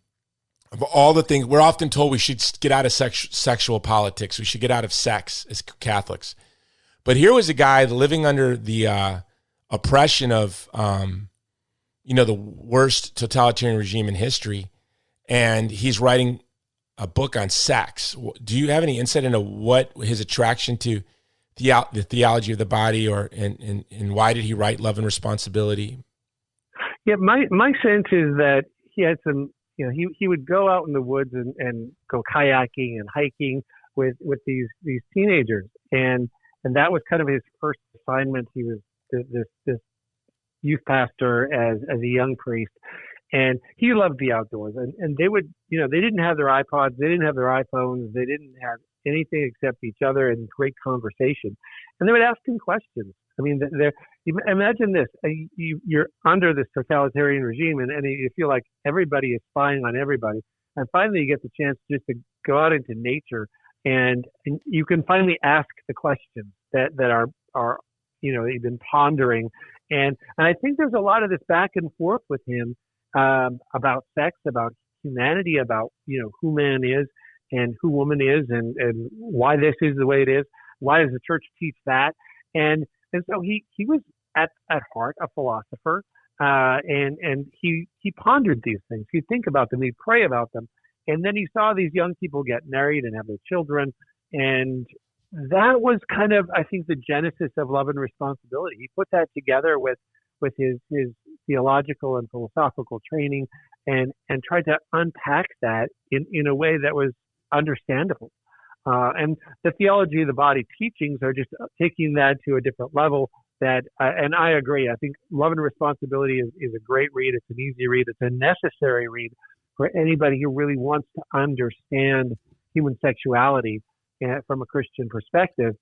of all the things, we're often told we should get out of sexual politics, we should get out of sex as Catholics. But here was a guy living under the oppression of, the worst totalitarian regime in history, and he's writing a book on sex. Do you have any insight into what his attraction to the theology of the body, and why did he write Love and Responsibility? Yeah, my sense is that he had some, he would go out in the woods and go kayaking and hiking with these teenagers, and that was kind of his first assignment. He was this youth pastor as a young priest, and he loved the outdoors. And they would, they didn't have their iPods, they didn't have their iPhones, they didn't have anything except each other and great conversation. And they would ask him questions. I mean, imagine this: you're under this totalitarian regime, and you feel like everybody is spying on everybody. And finally, you get the chance just to go out into nature, and you can finally ask the questions that are you've been pondering. And I think there's a lot of this back and forth with him about sex, about humanity, about who man is and who woman is, and why this is the way it is. Why does the church teach that? And so he was at heart a philosopher, and he pondered these things. He'd think about them, he'd pray about them, and then he saw these young people get married and have their children, and that was kind of, I think, the genesis of Love and Responsibility. He put that together with his theological and philosophical training, and tried to unpack that in a way that was understandable. And the Theology of the Body teachings are just taking that to a different level. And I agree. I think Love and Responsibility is a great read. It's an easy read. It's a necessary read for anybody who really wants to understand human sexuality from a Christian perspective.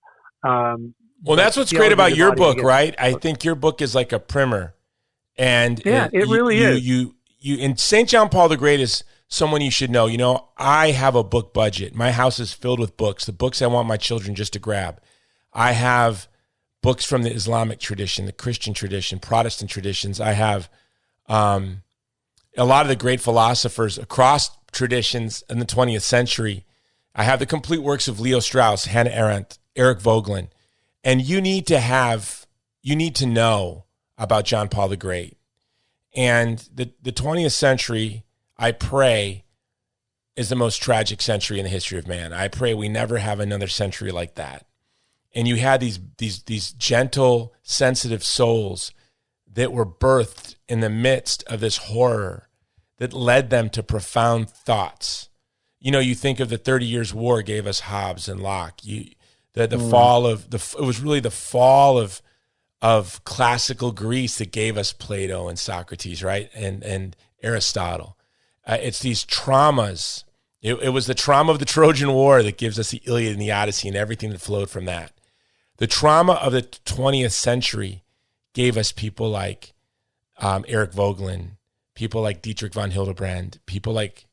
Well, that's what's great about your book, right? I think your book is like a primer, and it really is. You and St. John Paul the Great is someone you should know. I have a book budget. My house is filled with books, the books I want my children just to grab. I have books from the Islamic tradition, the Christian tradition, Protestant traditions. I have a lot of the great philosophers across traditions in the 20th century. I have the complete works of Leo Strauss, Hannah Arendt, Eric Voegelin. And you need to know about John Paul the Great. And the 20th century, I pray, is the most tragic century in the history of man. I pray we never have another century like that. And you had these gentle, sensitive souls that were birthed in the midst of this horror that led them to profound thoughts. You think of the 30 Years' War gave us Hobbes and Locke. Fall of it was really the fall of classical Greece that gave us Plato and Socrates, right? And Aristotle. It's these traumas. It was the trauma of the Trojan War that gives us the Iliad and the Odyssey and everything that flowed from that. The trauma of the 20th century gave us people like Eric Voegelin, people like Dietrich von Hildebrand, people like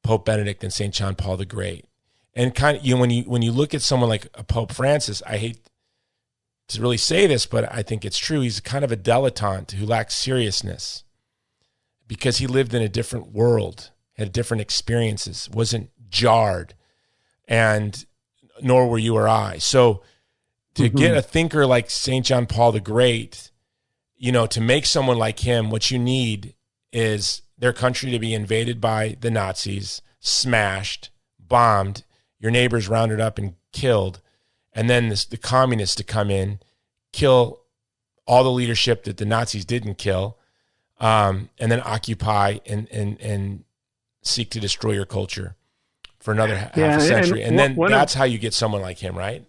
Pope Benedict and St. John Paul the Great. And kind of, when you look at someone like Pope Francis, I hate to really say this, but I think it's true. He's kind of a dilettante who lacks seriousness. because he lived in a different world, had different experiences, wasn't jarred, and nor were you or I. So to get a thinker like St. John Paul the Great, to make someone like him, what you need is their country to be invaded by the Nazis, smashed, bombed, your neighbors rounded up and killed, and then the communists to come in, kill all the leadership that the Nazis didn't kill, and then occupy and seek to destroy your culture for another half a century. And then that's how you get someone like him, right?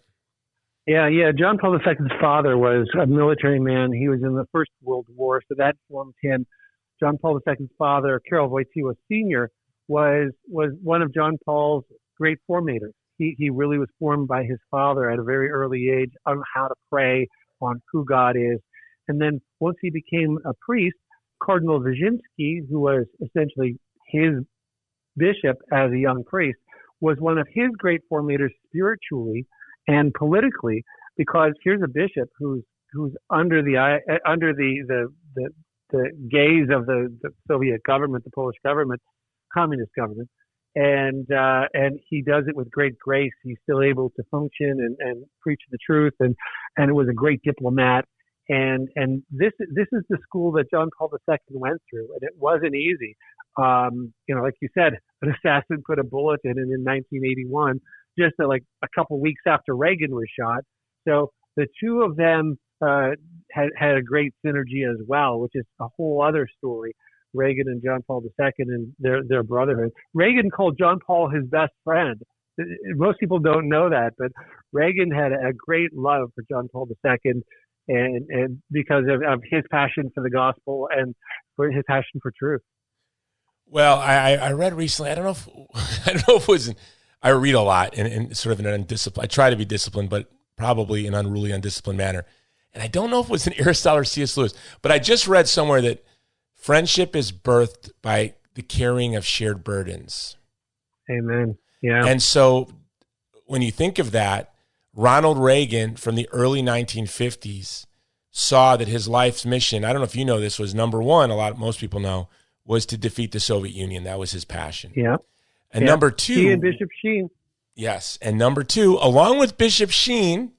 Yeah. John Paul II's father was a military man. He was in the First World War, so that formed him. John Paul II's father, Karol Wojtyła Sr., was one of John Paul's great formators. He really was formed by his father at a very early age on how to pray, on who God is. And then once he became a priest, Cardinal Wyszynski, who was essentially his bishop as a young priest, was one of his great formators spiritually and politically, because here's a bishop who's under the gaze of the Soviet government, the Polish government, communist government, and he does it with great grace. He's still able to function and preach the truth, and was a great diplomat. And this is the school that John Paul II went through, and it wasn't easy. Like you said, an assassin put a bullet in it in 1981, just like a couple weeks after Reagan was shot. So the two of them had a great synergy as well, which is a whole other story. Reagan and John Paul II and their brotherhood. Reagan called John Paul his best friend. Most people don't know that, but Reagan had a great love for John Paul II, and because of his passion for the gospel and for his passion for truth. Well, I read recently. I don't know if it was. I read a lot and sort of in an undisciplined. I try to be disciplined, but probably in an unruly, undisciplined manner. And I don't know if it was an Aristotle or C.S. Lewis, but I just read somewhere that friendship is birthed by the carrying of shared burdens. Amen. Yeah. And so when you think of that, Ronald Reagan from the early 1950s saw that his life's mission, I don't know if you know this, was number one, most people know, was to defeat the Soviet Union. That was his passion. Yeah. And number two. He and Bishop Sheen. Yes. And number two, along with Bishop Sheen,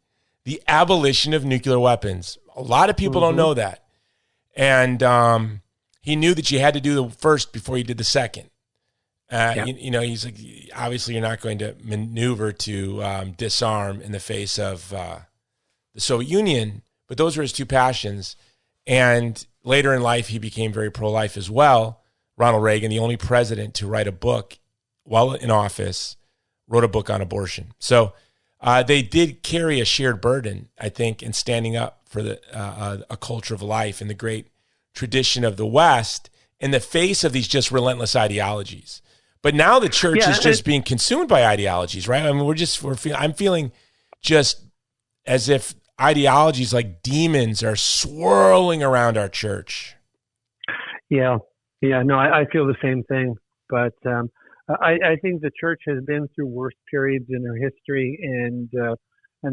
the abolition of nuclear weapons. A lot of people don't know that. And he knew that you had to do the first before you did the second. He's like, obviously you're not going to maneuver to disarm in the face of the Soviet Union, but those were his two passions. And later in life, he became very pro-life as well. Ronald Reagan, the only president to write a book while in office, wrote a book on abortion. So they did carry a shared burden, I think, in standing up for a culture of life and the great tradition of the West in the face of these just relentless ideologies. But now the church is just being consumed by ideologies, right? I mean, I'm feeling just as if ideologies like demons are swirling around our church. Yeah. No, I feel the same thing. But I think the church has been through worse periods in her history, and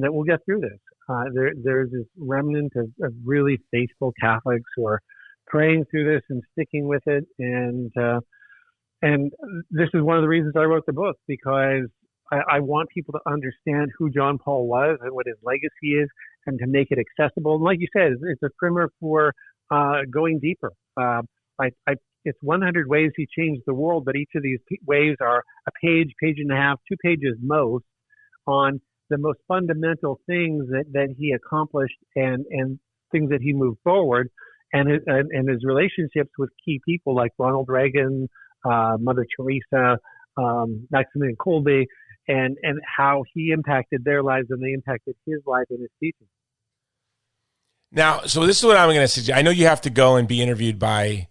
that we'll get through this. There's this remnant of really faithful Catholics who are praying through this and sticking with it, and this is one of the reasons I wrote the book, because I want people to understand who John Paul was and what his legacy is, and to make it accessible. And like you said, it's a primer for going deeper. It's 100 ways he changed the world, but each of these ways are a page and a half, 2 pages most, on the most fundamental things that he accomplished and things that he moved forward, and his relationships with key people like Ronald Reagan, Mother Teresa, Maximilian Kolbe, and how he impacted their lives and they impacted his life and his teaching. Now, so this is what I'm going to suggest. I know you have to go and be interviewed by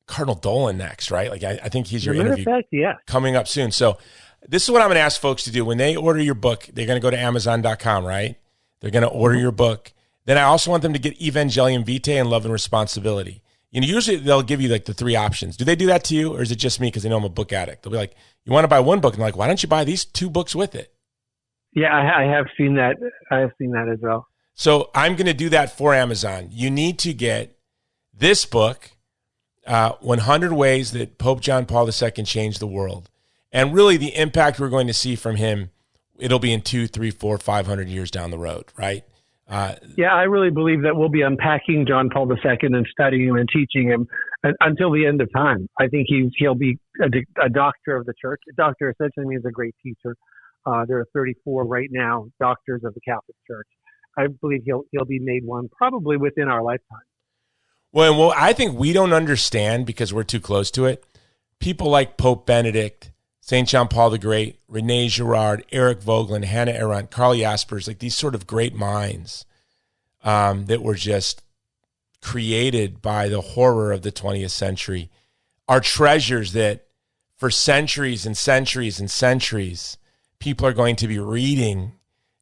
Cardinal Dolan next, right? Like I think he's your interview coming up soon. So this is what I'm going to ask folks to do. When they order your book, they're going to go to Amazon.com, right? They're going to order your book. Then I also want them to get Evangelium Vitae and Love and Responsibility. Usually they'll give you like the 3 options. Do they do that to you, or is it just me because they know I'm a book addict? They'll be like, you want to buy one book? And they're like, why don't you buy these 2 books with it? Yeah, I have seen that. I have seen that as well. So I'm going to do that for Amazon. You need to get this book 100 ways that Pope John Paul II changed the world. And really the impact we're going to see from him, it'll be in 2, 3, 4, 500 years down the road, right? Yeah, I really believe that we'll be unpacking John Paul II and studying him and teaching him until the end of time. I think he'll be a doctor of the church. A doctor essentially means a great teacher. There are 34 right now doctors of the Catholic Church. I believe he'll be made one probably within our lifetime. Well, I think we don't understand because we're too close to it. People like Pope Benedict, St. John Paul the Great, René Girard, Eric Voegelin, Hannah Arendt, Karl Jaspers, like these sort of great minds that were just created by the horror of the 20th century are treasures that for centuries and centuries and centuries, people are going to be reading,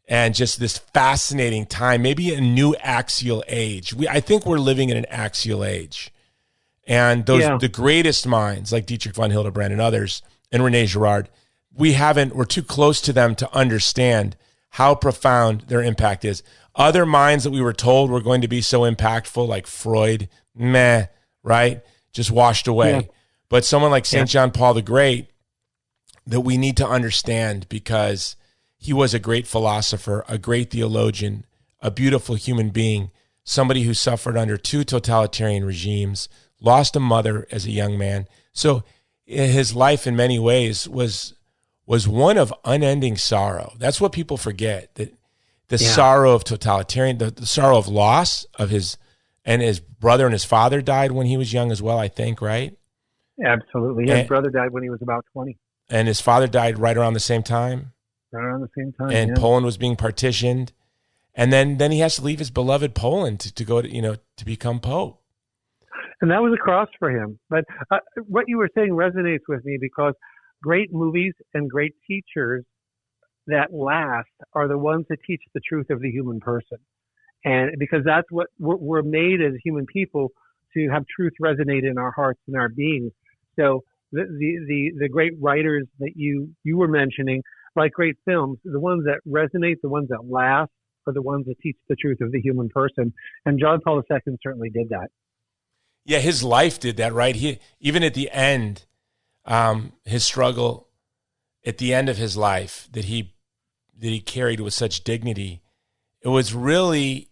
and just this fascinating time, maybe a new axial age. I think we're living in an axial age. And the greatest minds like Dietrich von Hildebrand and others, and René Girard, we're too close to them to understand how profound their impact is. Other minds that we were told were going to be so impactful, like Freud, right? Just washed away. Yeah. But someone like St. John Paul the Great, that we need to understand because he was a great philosopher, a great theologian, a beautiful human being, somebody who suffered under 2 totalitarian regimes, lost a mother as a young man. So his life in many ways was one of unending sorrow. That's what people forget, that the sorrow of totalitarian, the sorrow of loss of his brother and his father died when he was young as well, I think, right? Absolutely. His brother died when he was about 20. And his father died right around the same time. Right around the same time. And Poland was being partitioned. And then he has to leave his beloved Poland to go to become Pope. And that was a cross for him. But what you were saying resonates with me because great movies and great teachers that last are the ones that teach the truth of the human person. And because that's what we're made as human people, to have truth resonate in our hearts and our beings. So the great writers that you were mentioning, like great films, the ones that resonate, the ones that last, are the ones that teach the truth of the human person. And John Paul II certainly did that. Yeah, his life did that, right? He even at the end, his struggle at the end of his life that he carried with such dignity, it was really,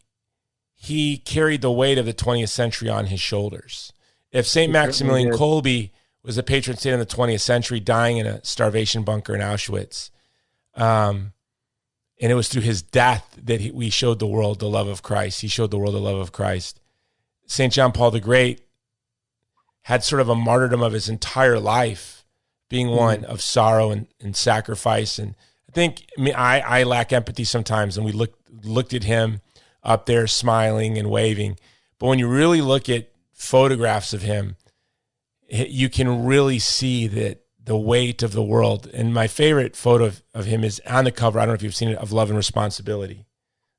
he carried the weight of the 20th century on his shoulders. If St. Maximilian Kolbe was the patron saint of the 20th century, dying in a starvation bunker in Auschwitz, and it was through his death that we showed the world the love of Christ. He showed the world the love of Christ. St. John Paul the Great had sort of a martyrdom of his entire life, being one of sorrow and sacrifice. And I lack empathy sometimes, and we looked at him up there smiling and waving. But when you really look at photographs of him, you can really see that the weight of the world. And my favorite photo of him is on the cover, I don't know if you've seen it, of Love and Responsibility.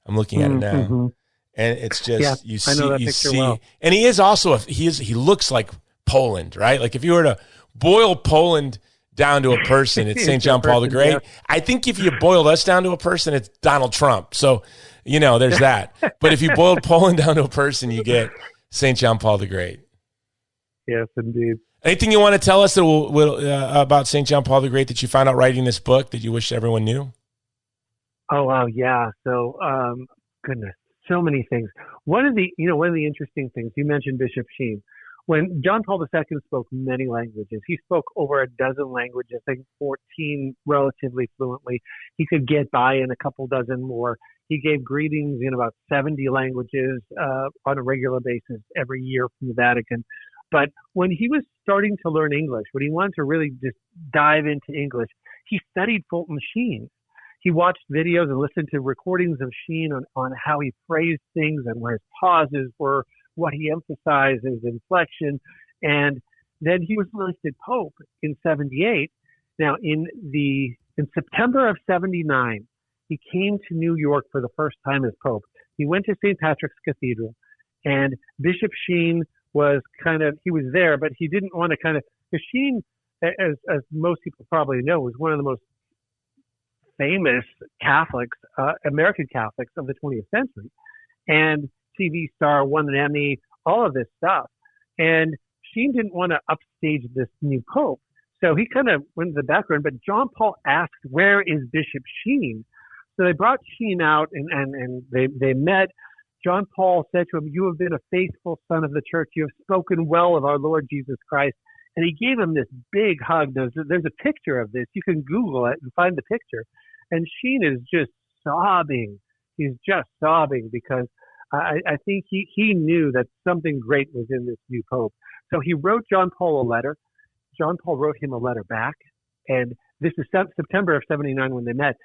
I'm looking at it now. Mm-hmm. And it's just, you see, well. And he is also, he looks like Poland, right? Like if you were to boil Poland down to a person, it's St. John Paul the Great. Yeah. I think if you boiled us down to a person, it's Donald Trump. So, there's that. But if you boiled Poland down to a person, you get St. John Paul the Great. Yes, indeed. Anything you want to tell us that about St. John Paul the Great that you found out writing this book that you wish everyone knew? Oh, wow. Yeah. So, goodness, so many things. One of the interesting things, you mentioned Bishop Sheen. When John Paul II spoke many languages, he spoke over a dozen languages, I think 14 relatively fluently. He could get by in a couple dozen more. He gave greetings in about 70 languages on a regular basis every year from the Vatican. But when he was starting to learn English, when he wanted to really just dive into English, he studied Fulton Sheen. He watched videos and listened to recordings of Sheen on how he phrased things and where his pauses were, what he emphasized, his inflection. And then he was elected Pope in 78. Now, in September of 79, he came to New York for the first time as Pope. He went to St. Patrick's Cathedral, and Bishop Sheen was he was there, but he didn't want to because Sheen, as most people probably know, was one of the most famous Catholics, American Catholics of the 20th century. And TV star, won an Emmy, all of this stuff. And Sheen didn't want to upstage this new pope, so he kind of went to the background. But John Paul asked, "Where is Bishop Sheen?" So they brought Sheen out, and they met. John Paul said to him, "You have been a faithful son of the church. You have spoken well of our Lord Jesus Christ." And he gave him this big hug. There's a picture of this. You can Google it and find the picture. And Sheen is just sobbing. He's just sobbing because I think he knew that something great was in this new pope. So he wrote John Paul a letter. John Paul wrote him a letter back. And this is September of 79 when they met.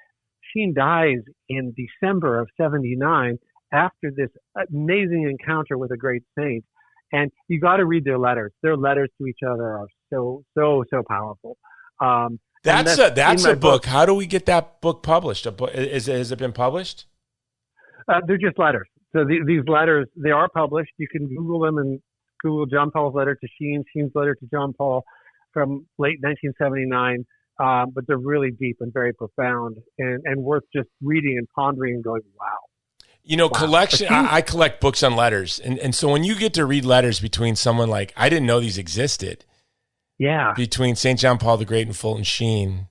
Sheen dies in December of 79 after this amazing encounter with a great saint. And you got to read their letters. Their letters to each other are so powerful. That's a book. How do we get that book published? Has it been published? They're just letters. So these letters, they are published. You can Google them and Google John Paul's letter to Sheen, Sheen's letter to John Paul from late 1979. But they're really deep and very profound and worth just reading and pondering and going, wow. Collection. I collect books on letters, and so when you get to read letters between someone like, I didn't know these existed. Yeah. Between St. John Paul the Great and Fulton Sheen,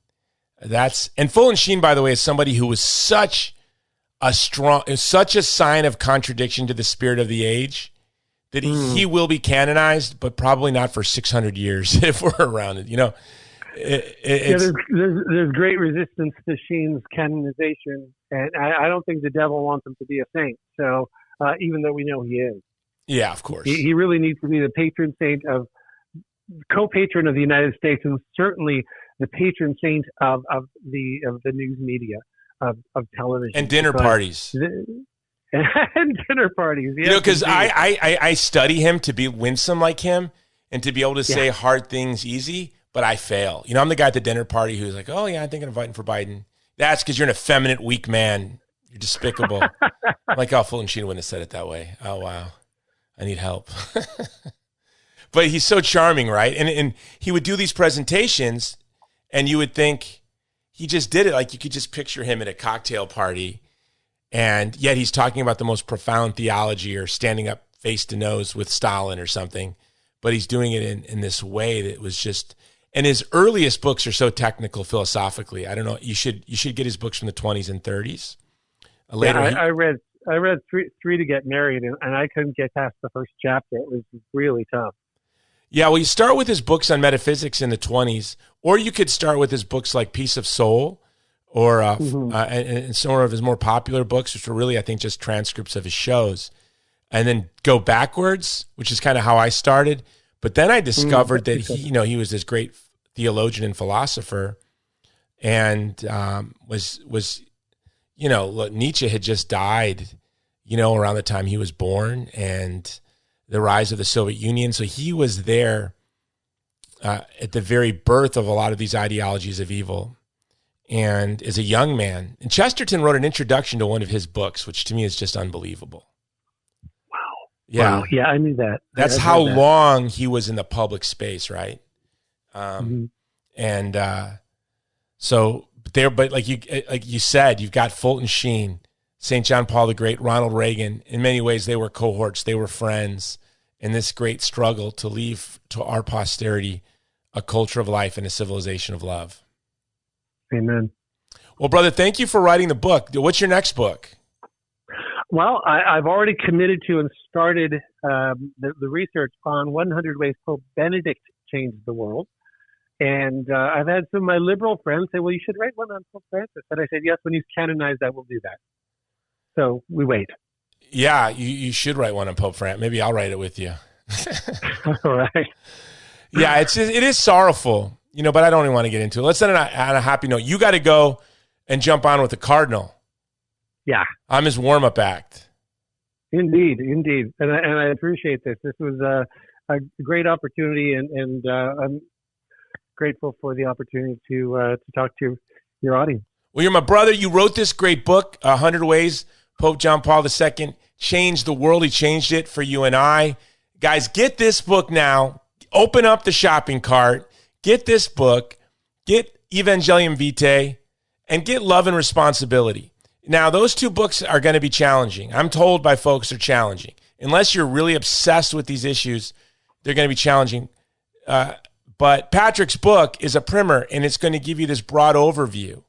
and Fulton Sheen, by the way, is somebody who was such a sign of contradiction to the spirit of the age that he will be canonized, but probably not for 600 years if we're around it. There's great resistance to Sheen's canonization, and I don't think the devil wants him to be a saint. So even though we know he is, yeah, of course, he really needs to be the patron saint of co-patron of the United States, and certainly the patron saint of the news media of television and dinner parties. And dinner parties, yeah. Because I study him to be winsome like him and to be able to say hard things easy. But I fail. I'm the guy at the dinner party who's like, oh, yeah, I think I'm voting for Biden. That's because you're an effeminate, weak man. You're despicable. Like, oh, Fulton Sheen wouldn't have said it that way. Oh, wow. I need help. But he's so charming, right? And he would do these presentations, and you would think he just did it. Like, you could just picture him at a cocktail party, and yet he's talking about the most profound theology or standing up face to nose with Stalin or something. But he's doing it in this way that was just... And his earliest books are so technical philosophically. I don't know. You should get his books from the 20s and 30s. Later, I read three to Get Married, and I couldn't get past the first chapter. It was really tough. Yeah, well, you start with his books on metaphysics in the 20s, or you could start with his books like Peace of Soul, or and some of his more popular books, which were really, I think, just transcripts of his shows, and then go backwards, which is kind of how I started. But then I discovered that he was this great theologian and philosopher, and Nietzsche had just died, around the time he was born, and the rise of the Soviet Union. So he was there at the very birth of a lot of these ideologies of evil, and as a young man. And Chesterton wrote an introduction to one of his books, which to me is just unbelievable. Yeah, wow. Yeah, I knew that. That's how long he was in the public space, right? And so there, but like you said, you've got Fulton Sheen, St. John Paul the Great, Ronald Reagan. In many ways, they were cohorts, they were friends in this great struggle to leave to our posterity a culture of life and a civilization of love. Amen. Well, brother, thank you for writing the book. What's your next book? Well, I've already committed to and started the research on 100 Ways Pope Benedict Changed the World. And I've had some of my liberal friends say, well, you should write one on Pope Francis. And I said, yes, when he's canonized, I will do that. So we wait. Yeah, you should write one on Pope Francis. Maybe I'll write it with you. All right. Yeah, it is sorrowful, but I don't even want to get into it. Let's end on a happy note. You got to go and jump on with the Cardinal. Yeah. I'm his warm-up act. Indeed. And I appreciate this. This was a great opportunity, and I'm grateful for the opportunity to talk to your audience. Well, you're my brother. You wrote this great book, 100 Ways Pope John Paul II Changed the World. He changed it for you and I. Guys, get this book now. Open up the shopping cart. Get this book. Get Evangelium Vitae, and get Love and Responsibility. Now, those two books are going to be challenging. I'm told by folks they're challenging. Unless you're really obsessed with these issues, They're going to be challenging. But Patrick's book is a primer, and it's going to give you this broad overview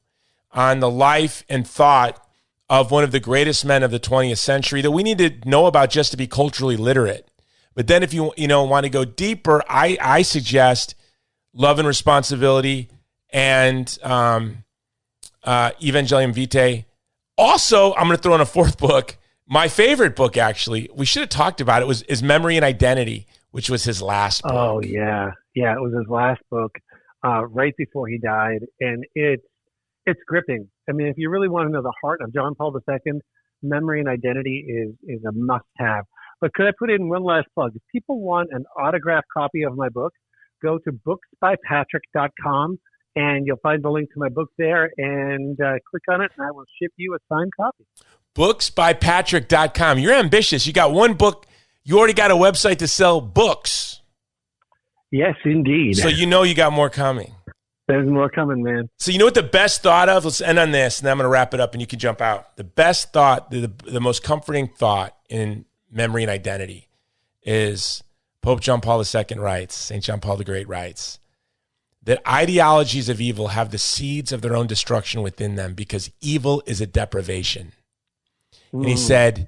on the life and thought of one of the greatest men of the 20th century that we need to know about just to be culturally literate. But then if you want to go deeper, I suggest Love and Responsibility and Evangelium Vitae. Also, I'm going to throw in a fourth book. My favorite book, actually, we should have talked about it, is Memory and Identity, which was his last book. Oh, yeah. Yeah, it was his last book right before he died. And it's gripping. I mean, if you really want to know the heart of John Paul II, Memory and Identity is a must-have. But could I put in one last plug? If people want an autographed copy of my book, go to booksbypatrick.com, and you'll find the link to my book there, and click on it, and I will ship you a signed copy. Booksbypatrick.com. You're ambitious. You got one book. You already got a website to sell books. Yes, indeed. So you got more coming. There's more coming, man. So you know what the best thought of? Let's end on this, and then I'm going to wrap it up, and you can jump out. The best thought, the most comforting thought in Memory and Identity is Pope John Paul II writes, St. John Paul the Great writes, that ideologies of evil have the seeds of their own destruction within them because evil is a deprivation. And he said,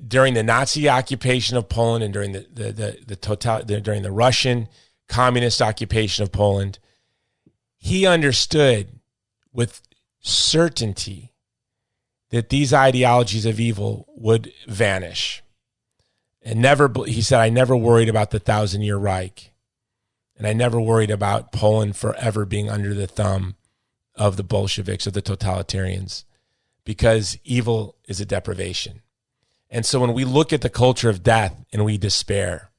during the Nazi occupation of Poland and during during the Russian communist occupation of Poland, he understood with certainty that these ideologies of evil would vanish. And he said, I never worried about the 1,000-year Reich. And I never worried about Poland forever being under the thumb of the Bolsheviks, of the totalitarians, because evil is a deprivation. And so when we look at the culture of death and we despair,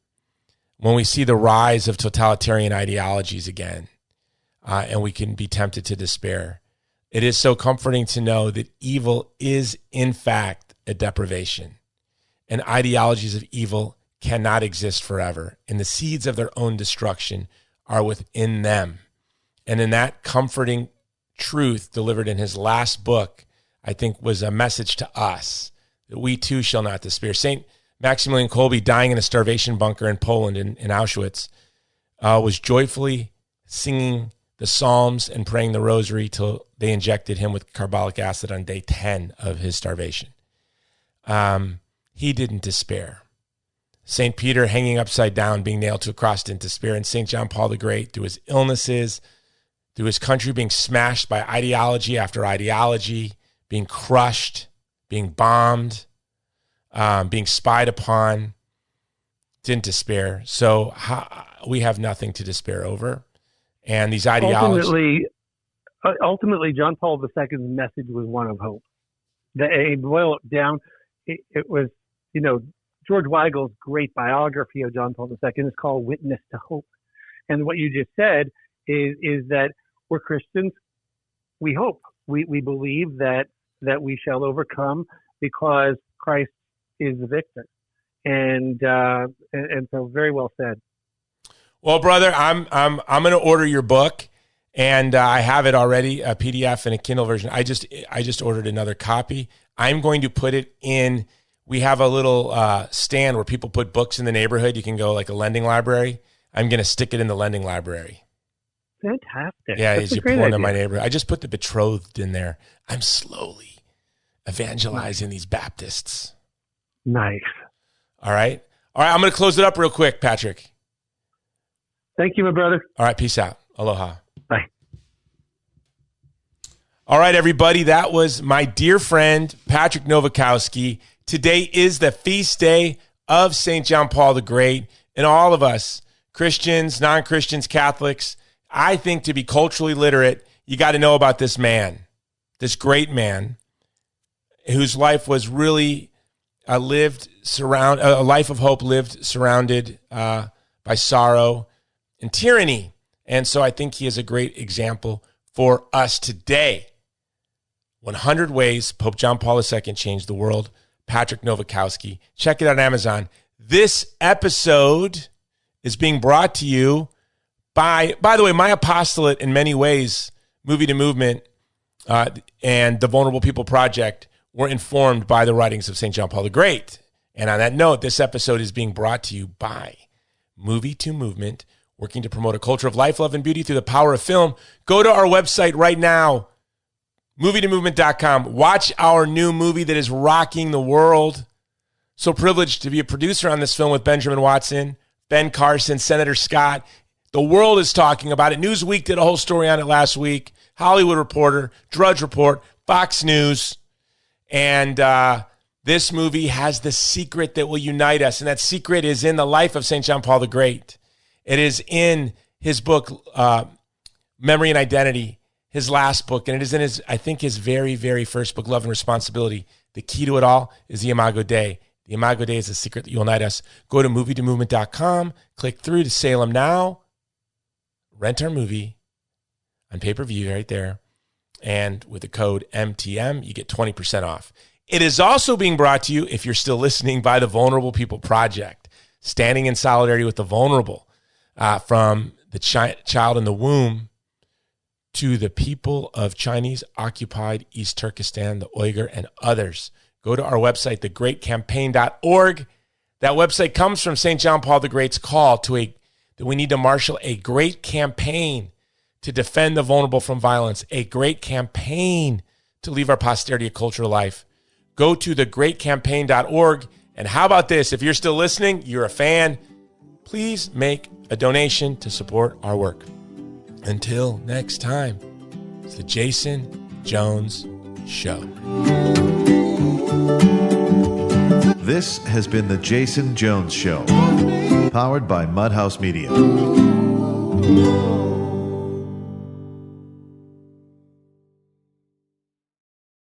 when we see the rise of totalitarian ideologies again, and we can be tempted to despair, it is so comforting to know that evil is, in fact, a deprivation. And ideologies of evil cannot exist forever. And the seeds of their own destruction are within them. And in that comforting truth delivered in his last book, I think was a message to us that we too shall not despair. St. Maximilian Kolbe, dying in a starvation bunker in Poland, in Auschwitz, was joyfully singing the Psalms and praying the Rosary till they injected him with carbolic acid on day 10 of his starvation. He didn't despair. St. Peter hanging upside down, being nailed to a cross, didn't despair. And St. John Paul the Great, through his illnesses, through his country being smashed by ideology after ideology, being crushed, being bombed, being spied upon, didn't despair. So we have nothing to despair over. And these ideologies... Ultimately, John Paul II's message was one of hope. They boil it down. It was, George Weigel's great biography of John Paul II is called Witness to Hope. And what you just said is that we're Christians. We hope. We believe that we shall overcome because Christ is the victor. And so very well said. Well, brother, I'm going to order your book, and I have it already, a PDF and a Kindle version. I just ordered another copy. I'm going to put it in. We have a little stand where people put books in the neighborhood. You can go like a lending library. I'm going to stick it in the lending library. Fantastic. Yeah, as you pull into my neighborhood. I just put the betrothed in there. I'm slowly evangelizing these Baptists. Nice. All right. I'm going to close it up real quick, Patrick. Thank you, my brother. All right. Peace out. Aloha. Bye. All right, everybody. That was my dear friend, Patrick Novecosky. Today is the feast day of St. John Paul the Great. And all of us, Christians, non-Christians, Catholics, I think to be culturally literate, you got to know about this man, this great man, whose life was really a life of hope lived surrounded by sorrow and tyranny. And so I think he is a great example for us today. 100 Ways Pope John Paul II Changed the World. Patrick Novecosky. Check it out on Amazon. This episode is being brought to you by the way, my apostolate in many ways, Movie to Movement and the Vulnerable People Project were informed by the writings of St. John Paul the Great. And on that note, this episode is being brought to you by Movie to Movement, working to promote a culture of life, love, and beauty through the power of film. Go to our website right now, movieToMovement.com. Watch our new movie that is rocking the world. So privileged to be a producer on this film with Benjamin Watson, Ben Carson, Senator Scott. The world is talking about it. Newsweek did a whole story on it last week. Hollywood Reporter, Drudge Report, Fox News. And this movie has the secret that will unite us. And that secret is in the life of St. John Paul the Great. It is in his book, Memory and Identity, his last book. And it is in his very, very first book, Love and Responsibility. The key to it all is the Imago Dei. The Imago Dei is the secret that will unite us. Go to movieToMovement.com, click through to Salem Now, rent our movie on pay-per-view right there. And with the code MTM, you get 20% off. It is also being brought to you, if you're still listening, by the Vulnerable People Project, standing in solidarity with the vulnerable, from the child in the womb to the people of Chinese-occupied East Turkestan, the Uyghur, and others. Go to our website, thegreatcampaign.org. That website comes from St. John Paul the Great's call that we need to marshal a great campaign to defend the vulnerable from violence, a great campaign to leave our posterity a culture of life. Go to thegreatcampaign.org. And how about this? If you're still listening, you're a fan, please make a donation to support our work. Until next time, it's the Jason Jones Show. This has been the Jason Jones Show, powered by Mudhouse Media.